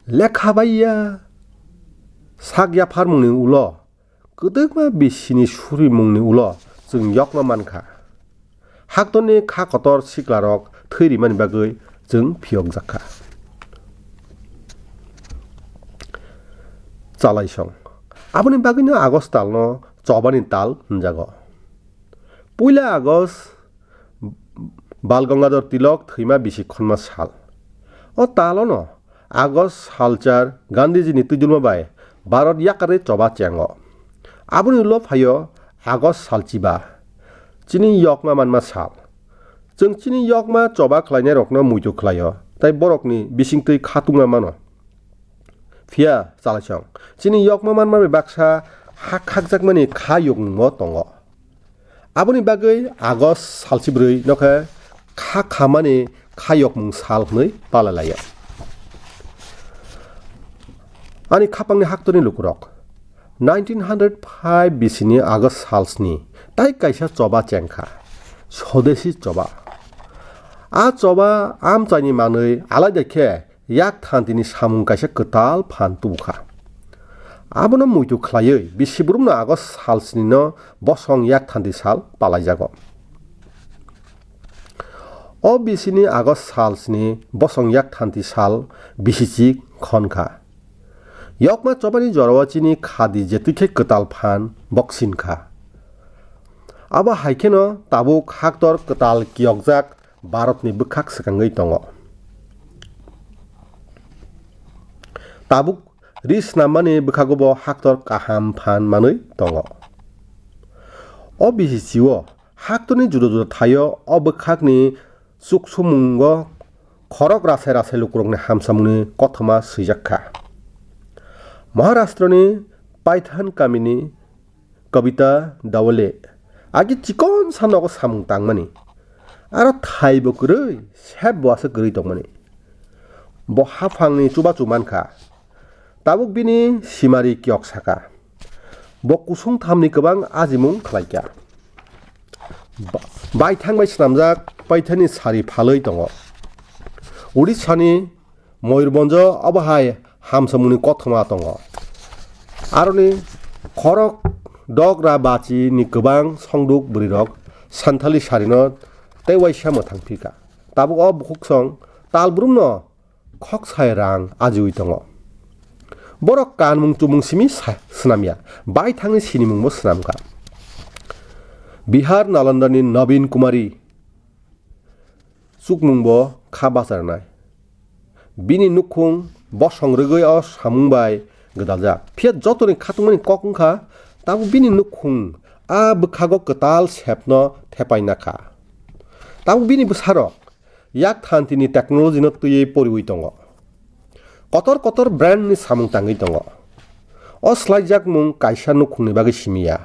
레카바이야 사기야 파르먹는 울어 끄덕마 비시니 슈리 먹는 울어 증 역마만카 학돈니 카 거tor 시글라럭 트이리만 바그이 증 비용작카 잘라이숑 아버님 바그는 아고스 달노 저번인 딸 흔자거 뿌일라 아고스 Balgangadhar तिलक थैमा बिसि खनमा साल तालो न August सालचार Gandhiji तुजुलमा bye Bharat याकारे चबा च्यांग आबुनि लो फायो August सालचिबा चिनि यकमा मानमा साल जों चिनि यकमा चबा खलायनाय रकनो मुइतु खलायो ताइ बरकनि बिसिंतै खातुंगा मानो फिया चालासं चिनि यकमा मानमा बाक्सा हाखाकजाकमानि खायुगमो दङ आबुनि बागै आगस्ट सालचिब्रै नखा खामानि खायकमुं सालनै पालालायो आनि खापांनि हाक्तनि लुकुरक 1905 बिसिनि आगस्ट सालस्नि ताइ काइसा चबा चेंखा स्वदेशी चबा आ चबा आमचाइनि मानै आलाइदाखे याक थान्तिनि सामुं काइसा कताल फानतुखा आबोनो मुइतु खलायै बिसिब्रुमनो आगस्ट सालस्निनो बसं याक थान्ति साल पालाइजागो अ बिसिनि आगस्ट सालस्नि बसं याक थान्ति साल बिसिचि खनखा यकमा चबानि जरवाचिनि खादि जेतिखे कताल फान बक्सिनखा अब हाइखेनो ताबुक हाक्तर कताल कियकजाक भारतनि बुखाक सकांगै दङ ताबुक रिस नामानि बुखागोबो हाक्तर काहाम फान मानै दङ अ बिसिचिओ हाक्तरनि जुदा जुदा थायो अ बुखाकनि सुखसुमुंग खरक रासाय रासाय लुकुरंनि हामसामुनि कथमा सैजाखा महाराष्ट्रनि पाइथान कामिनि कविता दावले आगि चिकन सानगो सामुं तांमानि आरो थाइबो गरै सेब बवासो गरै दंमानि बहाफांनि चुबा चुमानखा ताबुक बिनि सिमारि कियक साका बकुसुं थामनि गोबां आजिमुं खलायका बायथांबाय स्नामजाक पाइथाननि सारि फालै दङ उड़िसानि मयूरभंज अबहाय हामसामुनि कथमा दङ आरोनि खरक डगरा बाचिनि गोबां संदुक बुरिरक सान्थालि सारिनो तैवाइसा मोथांफिका ताबुक अ बुखसं तालब्रुमनो खक सायरां आजिउइ दङ बर कानमुं चुमुं सिमि स्नामिया बायथांनि सिनिमुंबो स्नामका बिहार नालन्दानि नवीन कुमारी सुकमुंबो खाबासारनाय बिनि नुखुं बसंरोगै अ सामुंबाय गदालजा फिया जतनि खातुंमानि ककंखा ताबु बिनि नुखुं आ बुखागो कताल सेपनो थेपाइनाखा ताबु बिनि बुसारक याक थान्तिनि टेक्नोलजिनो तुयै परिउइ दङ कतर कतर ब्रान्डनि सामुं ताङै दङ अ स्लाइजाक मुं काइसा नुखुंनि बागै सिमिया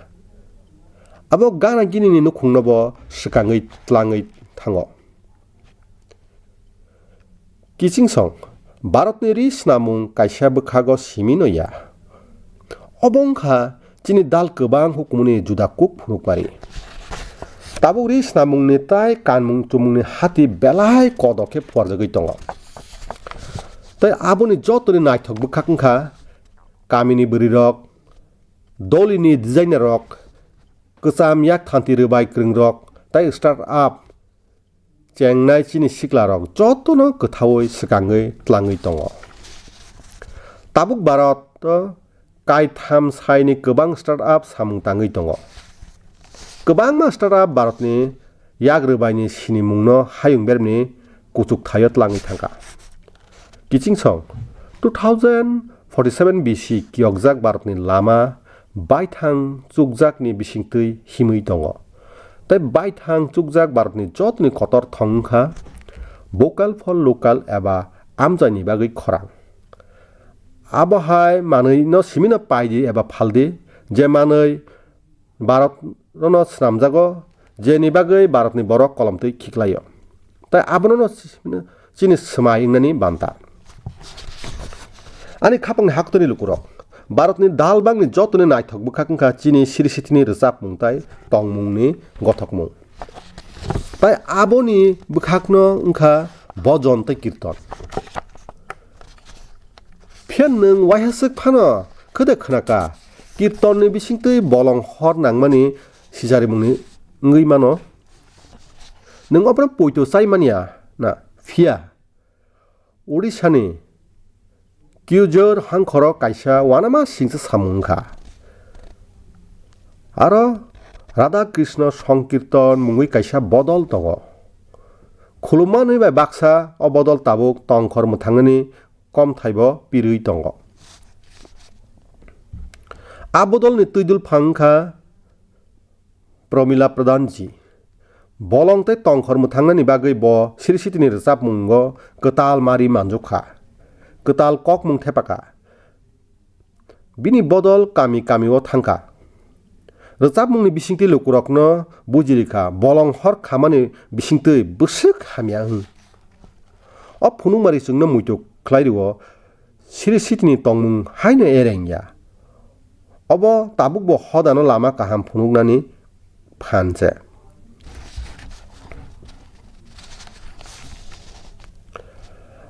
abo gana gini ni nukhung nobo sikangai tlangai thango kiching song भारतनि रिस नामुं काइसा बुखागो सिमिनोया अबंखा चिनि दाल गोबां हुकुमनि जुदाकुक फुनुकमारि ताबुक रिस नामुंनि ताइ कानमुं चुमुंनि हाति बेलाय कदके फुवारजगै दङ ताइ आबुनि जतनि नायथक बुखाकंखा कामिनि बुरिरक दलिनि डिजाइनारक गोसाम याक थान्ति रोबाय क्रंरक ताइ स्टार्टआप चेंनाय चिनि सिक्लारक जतनो गोथावै सिगाङै tlangै दङ ताबुक भारत काइथाम साइनि गोबां स्टार्टआप सामुं ताङै दङ Kebang mastera Baratni yagrबायनि sinimungno hayungberni kuchuk thayot langi thangka. Kichingsong 2047 BC kiokjak Baratni lama baithang chukjakni bisingtui himui tongo. Tai baithang chukjak Baratni jotni kotor thongkha vocal for local eba amjani bagui khorang. Abohai manui no simino paidi eba phaldi je manui Barat no snamjago je ni bagui Baratni borok kolomtui khiklayo. Tai abono no chini smai ingani banta. Ani khapangni haktoni lukurok Baratni dalbangni jotoni naithok bukhakngkha chini sirisitini rwchapmung tai tongmungni gothokmung. Tai aboni bukhakno wngkha bojon tei kirtan. Phian nung waihasuk phano khode khnaka kirtanni bisingtui bolong hor nangmani sijarimungni ngui mano. Nung opra poito saimania na phia Odishani Kyujor hangkhoro kaisa wanama singsa samungkha. Aro Radha Krishna Sankirtan mungui kaisa bodol tongo. Khulumani bai baksa o bodol tabuk tongkhor muthangani kom thaibo pirui tongo. A bodolni tuidul phangkha Pramila Pradhanji. Bolong tei tongkhor muthangani bagui bo sirisitini rwchapmungo kwtal mari manjukha. Kwtal kokmung thepaka. Bini bodol kami o thangka. Rwchapmungni bisingtui lukurokno bujirikha bolong hor khamani bisingtui bwsuk hamya hing. O phunukmari chungno muitu khlairio sirisitini tongmung haino erengya. Obo tabukbo hodano lama kaham phunuknani phanche.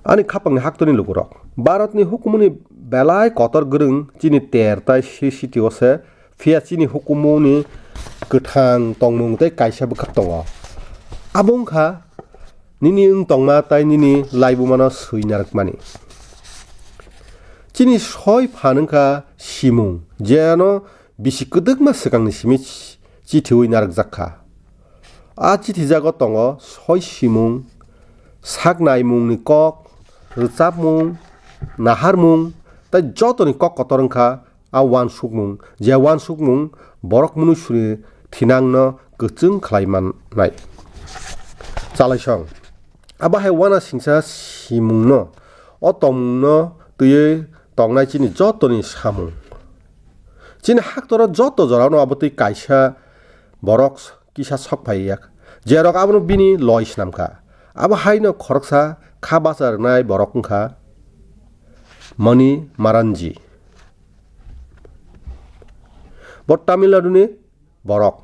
Ani khapangni haktoni lukurok Baratni hukumuni belai kotor gurung chini tertai sirisitio se phia chini hukumuni kwthang tongmung tei kaisa bukhak tongo. Abungkha nini tongma tai nini laibumano suinarakmani. Chini soi phanungkha simung jeno bisi kwdukma swkangni simi chithiui narakjakha. A chithijago tongo soi simung saknaimungni kok rwchapmung naharmung tai jotoni kok kotor wngkha a wansukmung je wansukmung borok munusuri thinangno kwchung khlaimannai. Chalaisong abahai wana singsa simungno o tongmungno tui tongnai chini jotoni samung. Chini haktoro joto jorano abotui kaisa borok kisa sokphaiyak jerok abono bini loi snamkha. Abahai no khoroksa kha bachar nai borok wngkha Mani Maranji. Bo Tamil Nadu ni borok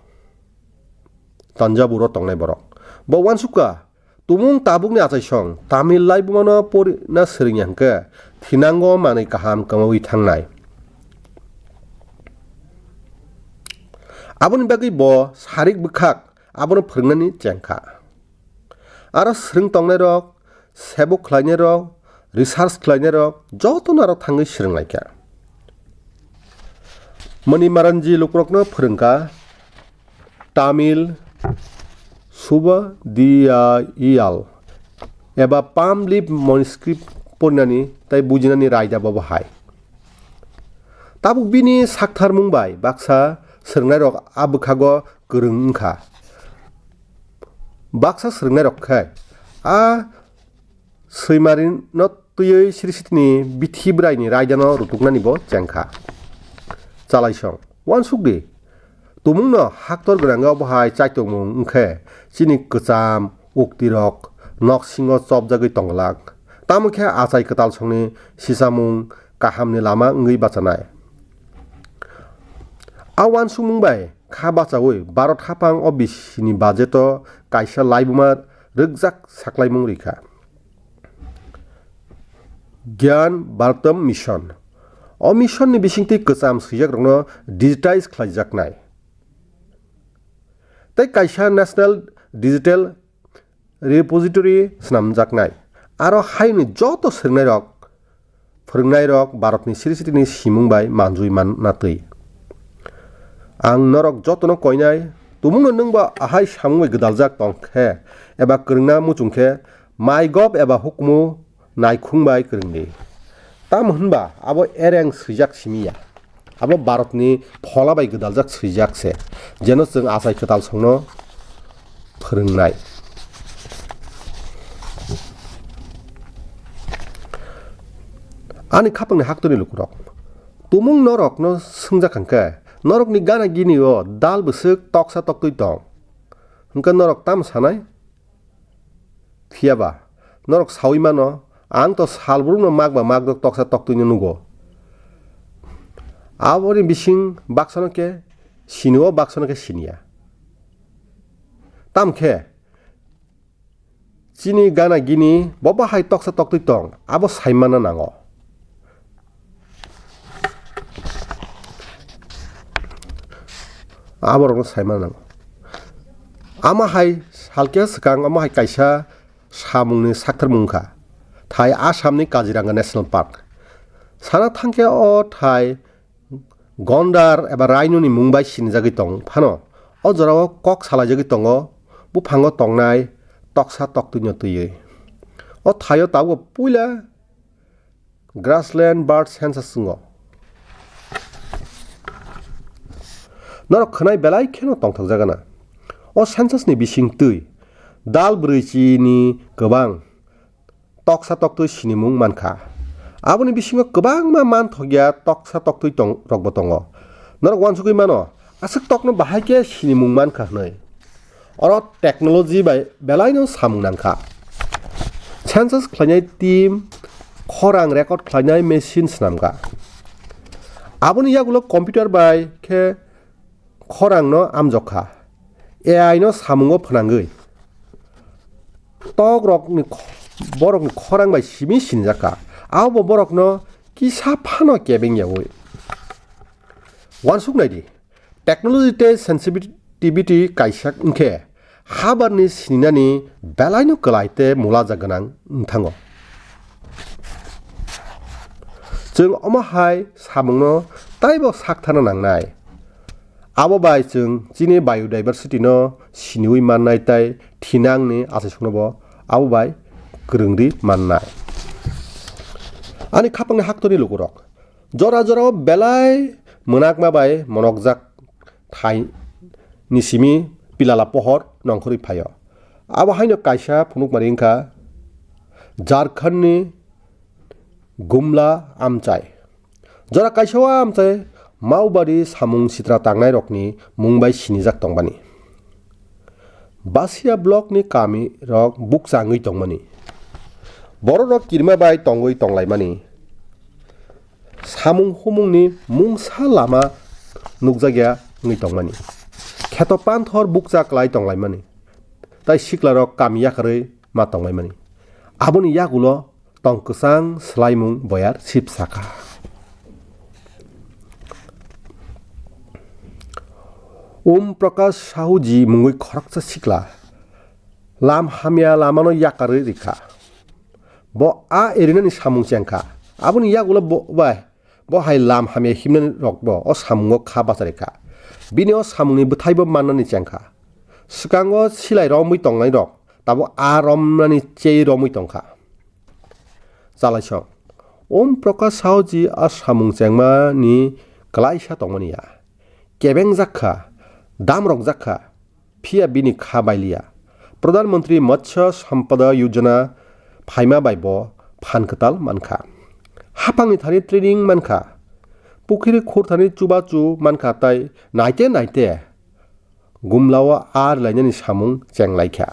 Tanjaburo tongnai borok. Bo wansukka tumung tabukni achaisong Tamil laibumano porina sringya hingkhe thinango manui kaham kamaui thangnai. Aboni bagui bo sarik bukhak abono phwrwngnani chengkha. Aro srung tongnai rok sebuk khlainai rok research khlainai rok jotono aro thangui srunglaikha. Mani Maranji lukurokno phwrwngkha Tamil Suba Diyal eba palm leaf manuscript pornani tai bujinani raida bo bahai. Tabuk bini saktharmung bai baksa srungnai rok abukhago kwrung wngkha. Baksa srungnai rok khai a swimarin no tuyui sirisitini bithi braini raidano rutuknani bo chengkha. Chalaisong wansukdi tumungno haktor grango bahai chaitongmung wngkhe chini kwcham uktirok noksingo chopjagui tonglak tamukhe achai kwtal songni sisamung kahamni lama ngui bachanai. A wansukmung bai kha bachaui Barat hapang o bisini budgeto kaisa laibuma rwgjak saklaimung rikha. Gyan Bharatam Mission. O mission ni bisingtui kwcham swijak rokno digitize khlaijaknai. Tai kaisa National Digital Repository snamjaknai. Aro haini joto srungnai rok phwrwngnai rok Baratni sirisitini simung bai manjui mannatui. Ang norok jotono koinai तुमुंनो नोंबा आहाय सामुंबाय गोदालजाक तंखे एबा गोरोंना मुचुंखे माइगब एबा हुकमु नायखुंबाय गोरोंनि ताम होनबा आबो एरें सैजाक सिमिया आबो भारतनि फलाबाय गोदालजाक सैजाकसे जेन जों आसाय खोताल संनो फोरोंनाय आनि खापांनि हाक्तनि लुकुरक तुमुं नरकनो सोंजाखांखे नरकनि गाना गिनियो दाल बोसोक तकसा तक्तुइ दं हंका नरक ताम सानाय फियाबा नरक सावि मानो आं तो सालब्रुनो मागबा मागदक तकसा तक्तुइनो नुगो आबोनि बिसिं बाक्सनके सिनुओ बाक्सनके सिनिया तामखे चिनि गाना गिनि बबा हाय तकसा तक्तुइ दं आबो साइमाना नांगो आबोरनो साइमाना नांगो आमाहाय सालके सकां आमाहाय कायसा सामुंनि साक्थार मुंखा थाय आसामनि काजिरांगा नेशनेल पार्क साना थांखे अ थाय गन्डार एबा रायनुनि मुंबाय सिनजागै दं फानो अ जराव कक सालायजागै दङ बुफाङाव तंनाय तकसा तक्तुइनो तुयै अ थायो ताबो पुइला ग्रासलेन्ड बार्ड सेन्सास सुङो नरक खोनाय बेलाय खेनो तंथक जागाना अ सेन्सासनि बिसिं तुइ दाल ब्रैजिनि गोबां तकसा तक्तुइ सिनिमुं मानखा आबोनि बिसिङाव गोबां मा मानथगिया तकसा तक्तुइ दं रगबो दङ नरक वानसुगै मानो आसक तकनो बाहायके सिनिमुं मानखा नै अर टेक्नोलॉजी बाय बेलायनो सामुं नांखा सेन्सास खालायनाय टीम खरां रेकर्ड खालायनाय मेसिन स्नामगा आबोनि यागुलो कम्पिउटार बाय के खरांनो आमजखा एआई नो सामुङो फोनांगै तक रकनि बरकनि खरां बाय सिमि सिनजाका आवबो बरकनो किसा फानो केबिं यावै वानसुक नायदि टेक्नोलॉजी ते सेंसिटिविटी कायसाक उनखे हाबारनि सिनिनानि बेलायनो गलायते मुला जागोनां थाङो जों अमाहाय सामुंनो ताइबो साकथानो नांनाय आबो बाय जों जिनि बायोडाइभारसिटी नो सिनिउइ माननाय ताइ थिनांनि आसायसुनोबो आबो बाय गोरोंरि माननाय आनि खापांनि हाक्तनि लुगुरक जरा जरा बेलाय मोनागमा बाय मनकजाक थाइ निसिमि पिलाला पहर नंखरि फायो आबो हायनो कायसा फुनुक मारिंखा झारखंडनि गुमला आमचाय जरा कायसावा आमचाय मावबारि सामुं सित्रा तांनाय रकनि मुंबाय सिनिजाक तंबानि बासिया ब्लकनि कामि रक बुकजाङै तंमानि बर' रक किरमा बाय तंगै तंलायमानि सामुं हुमुंनि मुंसा लामा नुकजागिया ngै tongmani kheto panthor bukja klai tonglaimani tai siklarok kamiyakarei ma tonglaimani aboni yagulo tongkusang slaimung boyar sipsaka Prakash Sahuji mungui khoraksa sikla lam hamya lamano yakarei rikha bo a erinani samung chengkha aboni yagulo bo bai bo hai lam hamya himnani rokbo o samungo kha basareka bini o samungni bthaibo mannani chengkha sikango silai romui tongnai rok tabo a romnani chei romui tongkha chalaisong Prakash Sahuji a samung chengma ni klaisa tongmaniya kebeng jakha दामरक जाखा फिया बिनि खाबायलिया प्रधानमंत्री मत्स्य सम्पदा योजना Faima बायब फानखताल मानखा हापांनि थानि training मानखा पुखिरि खोर थानि चुबाचु मानखा ताइ नायते नायते गुमलावा are लायनानि सामुं चेंलायखा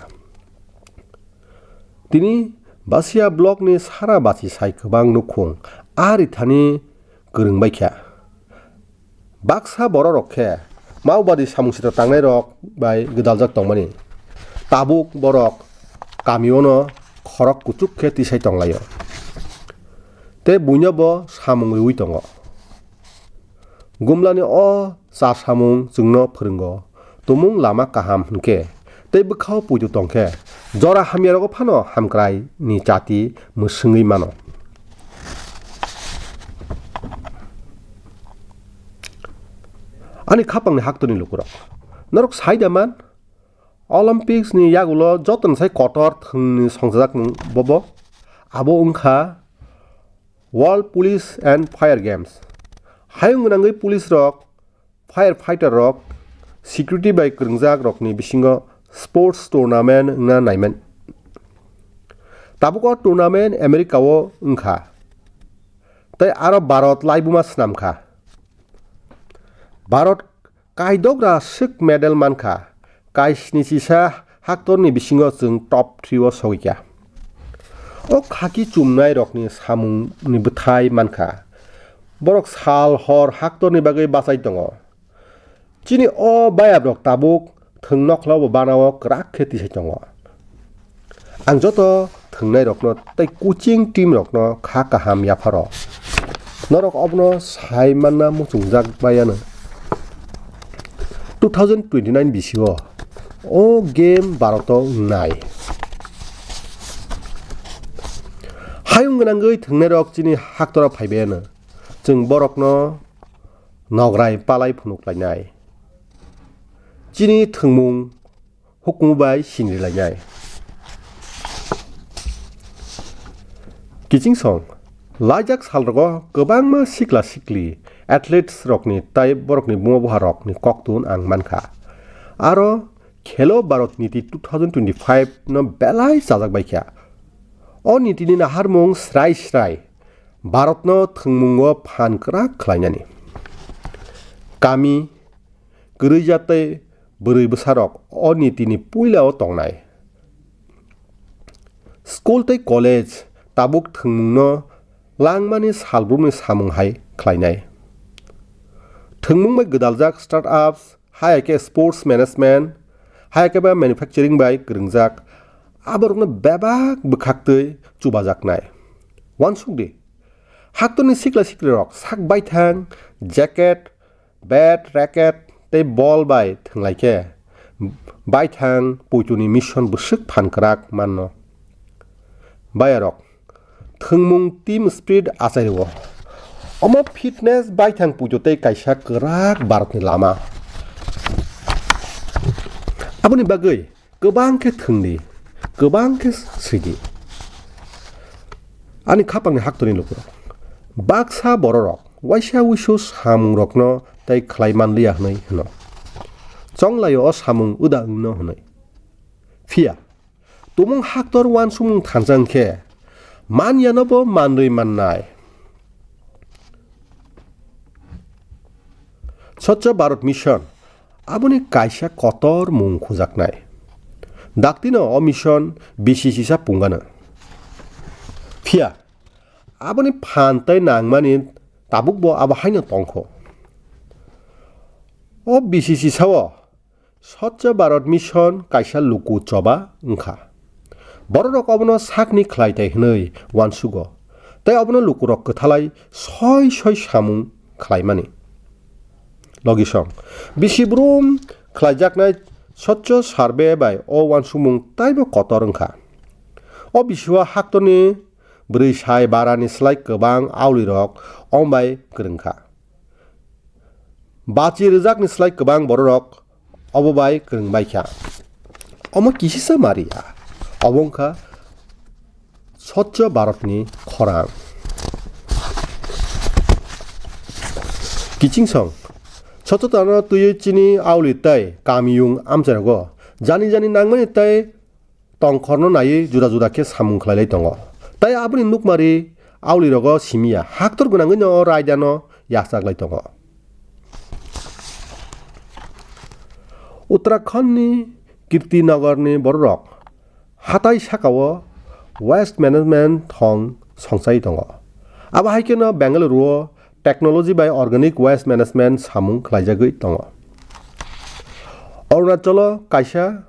तिनि बासिया ब्लकनि सारा बासि साइ गोबां नुखुं आरि थानि गोरोंबायखा बाक्सा बर' रखे मावबादि सामुंसिता तांनाय रक बाय गोदालजाक तंमानि ताबुक बरक कामियोनो खरक कुचुक खे तिसाइ तंलायो ते बुइनबो सामुं रिउइ तंग गुमलानि अ चा सामुं जोंनो फोरोंगो तुमुं लामा काहाम हनके ते बखाव पुइदु तंखे जरा हामियारगो फानो हामक्राय नि चाति मुसुङै मानो आनि खापांनि हाक्तनि लुकुरक Norok saidaman Olympics ni yagulo joton sai kotor thungni songjak bobo abo ungkha World Police and Fire Games. Hayung gunangai police rok firefighter rok security by krungjak rokni bisingo sports tournament na naiman. Tabuko tournament America o ungkha. Tai aro Bharat laibuma snamkha. Bharat kaidogra sik medal mankha. Kaisni sisa haktorni bisingo jeng top 3 o sogikya. O khaki chumnai rokni samungni bthai mankha. Borok sal hor haktorni bagai basai tongo. Chini o bayab rok tabuk thungnokhlabo banao krak kheti sai tongo. Ang joto thungnai rokno tai coaching team rokno kha kaham yapharo. Norok obno sai manna muchungjak bayana. 2029 BCO o game Bharoto nai. Hayung gunangai thungnai rok chini haktora phaibena. Jeng borokno nograi palai phunuklainai. Chini thungmung hukmubai sinrilainai. Kiching song Lajak salrogo gobangma sikla sikli athletes rokni tai borokni bungobuha rokni koktun ang mankha. Aro Khelo Bharat Niti 2025 no belai sajak baikha. O nitini na harmung srai Bharatno thungmungo phan krak khlainani. Kami grijate bwrui bwsarok o nitini puilao tongnai. School tei college tabuk thungmungno langmani salbrumni samunghai khlainai. Thungmungbai gdaljak startups hayake sports management hayake ba manufacturing bai gringjak aborokno bebak bwkhaktui chubajaknai. Wansukdi Haktorni sikla sikli rok sak baithang jacket bat racket tei ball bai thunglaike baithang puituni mission bwsuk phankrak manno. Bayarok thungmung team spirit achairo. Omo fitness baithang pujo tei kaisa krak Bharatni lama. Aboni bagai gobang khe thungdi gobang khe sigi. Ani khapangni haktorni lukurok baksa bororok waisa wisu samung rokno tei khlaiman liya hnai hno. Chonglayo o samung uda ungno hnai. Fia tumung haktor wan sumung thanjang khe manyanobo manrui mannai. Swachh Bharat Mission aboni kaisa kotor mung khujaknai. Daktino o mission bisisisa pungana. Fia aboni phan tei nangmani tabukbo abo haino tongkho. O bisisisao Swachh Bharat Mission kaisa luku choba ungkha. Bororok abono sakni khlaitai hnai wansugo. Tei abono lukurok kwthalai soi samung khlaimani. Logisong bisibrum khlaijaknai Swachh survey bai o wansumung taibo kotor ungkha. O bisiwa haktorni bwrui sai barani slai kwbang aulirok ombai kwrwngkha. Bachi rwjakni slai kwbang bororok obobai kwrwngbaikha. Omo kisisa maria obongkha Swachh Bharatni khorang. Kiching song Swachh tano tuyi chini auli tai kamiyung amcharago jani nangmani tai tongkhorno nai juda khe samung khlailai tongo. Tai aboni nukmari auli rogo simia haktor gunangui no raidano yakchaklai tongo. Uttarakhand Kirtinagarni borok hatai sakao waste management thong songsai tongo. Aba haikeno Bengaluru technology by organic waste management samung khlaijagui tongo. Arunachalo kaisa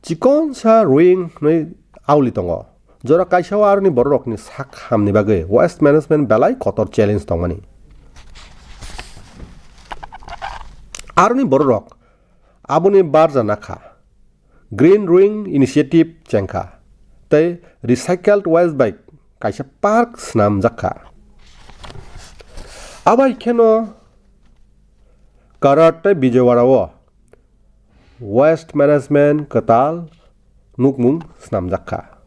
chikon sa ring noi auli tongo. Jora kaisa arni borokni sak hamni bagai waste management belai kotor challenge tongmani. Arni borok aboni barja nakha Green Ring Initiative chengkha tei recycled waste by kaisa park snam jakha. Abai keno Karat tai Bijawarawo Waste Management Ketal Nukmung Snamjakha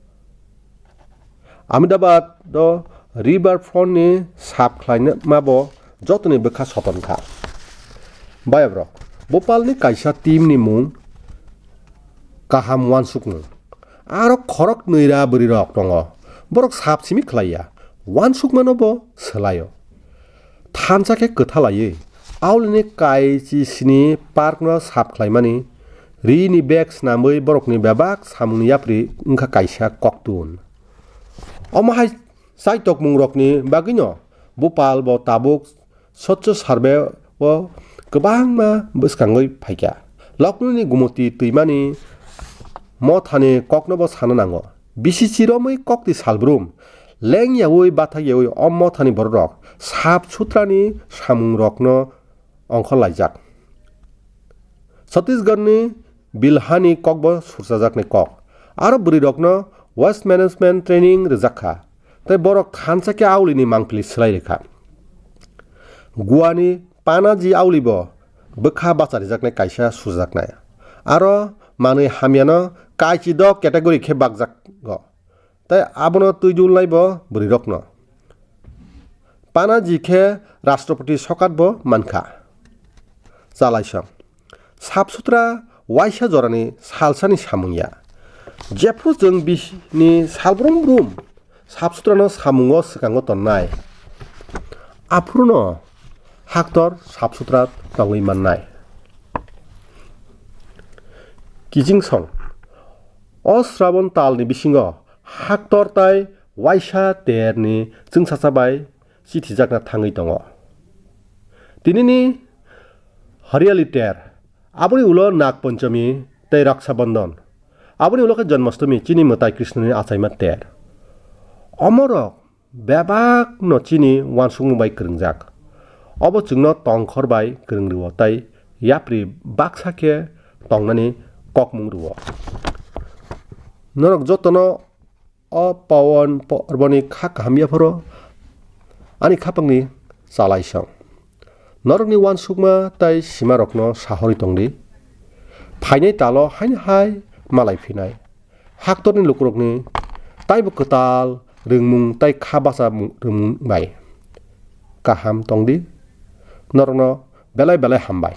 Ahmedabad do riverfront ni sap khlaina mabo jotoni bekha sotonkha Bayabrok Bhopal ni kaisa team ni mung Kaham Wansukmung Aro khorok noira buri rok tongo borok sap simi khlaiya Wansukmano bo selayo Thanchake kothalai Aulni kaisi sini park no sap khlaimani ri ni bag snamoi borok ni babak samungni yapri ungkha kaisa koktun Omahai saitok mungrok ni bagino Bhopal bo tabuk Swachh Survey o gobangma bwskangoi phaikya Loknuni gumoti tuimani mothani koknobo sananango bisi chiromoi kokti salbrum lengyaoi bathagyoi ommothani borok sap sutrani samungrokno ongkho laijak Chhattisgarh ni Bilhani kokbo sursajakni kok aro burirokno Waste Management Training rjakha tei borok thanchake aulini mangpili slai rekha Guani Panaji aulibo bwkha bacharijaknai kaisa sujaknai aro manui hamyano kaichi do category khe bakjago tei abono tuijulnaibo burirokno Panaji khe Rashtrapati Sokat bo mankha Chalaisong Sap sutra waisa jorani salsani samungya Jepro jeng bisni salbrum brum sap sutrano samungo skango tonnai Apruno Haktor sap sutra tongoi mannai Kijingsong O Sravon talni bisingo Haktor tai waisa terni jengsasabai chithijakna thangoi tongo Tinini Hariali ter Aboni ulo Nag Panchami tei Raksha Bandhan Aboni ulo ke Janmashtami chini mutai Krishnani achaima ter Omorok bebak no chini wansung bai kringjak Obo chungno tongkhor bai kringruo tai yapri baksake tongnani kokmungruo Norok jotono o pawon porboni kha kahamya phoro ani khapangni chalaisong Norokni wansukma tai simarokno sahori tongdi Phainai talo hain hai malai phinai Haktorni lukrokni taibo ketal rungmung tai khabasa rungmung bai Kaham tongdi Norokno belai belai hambai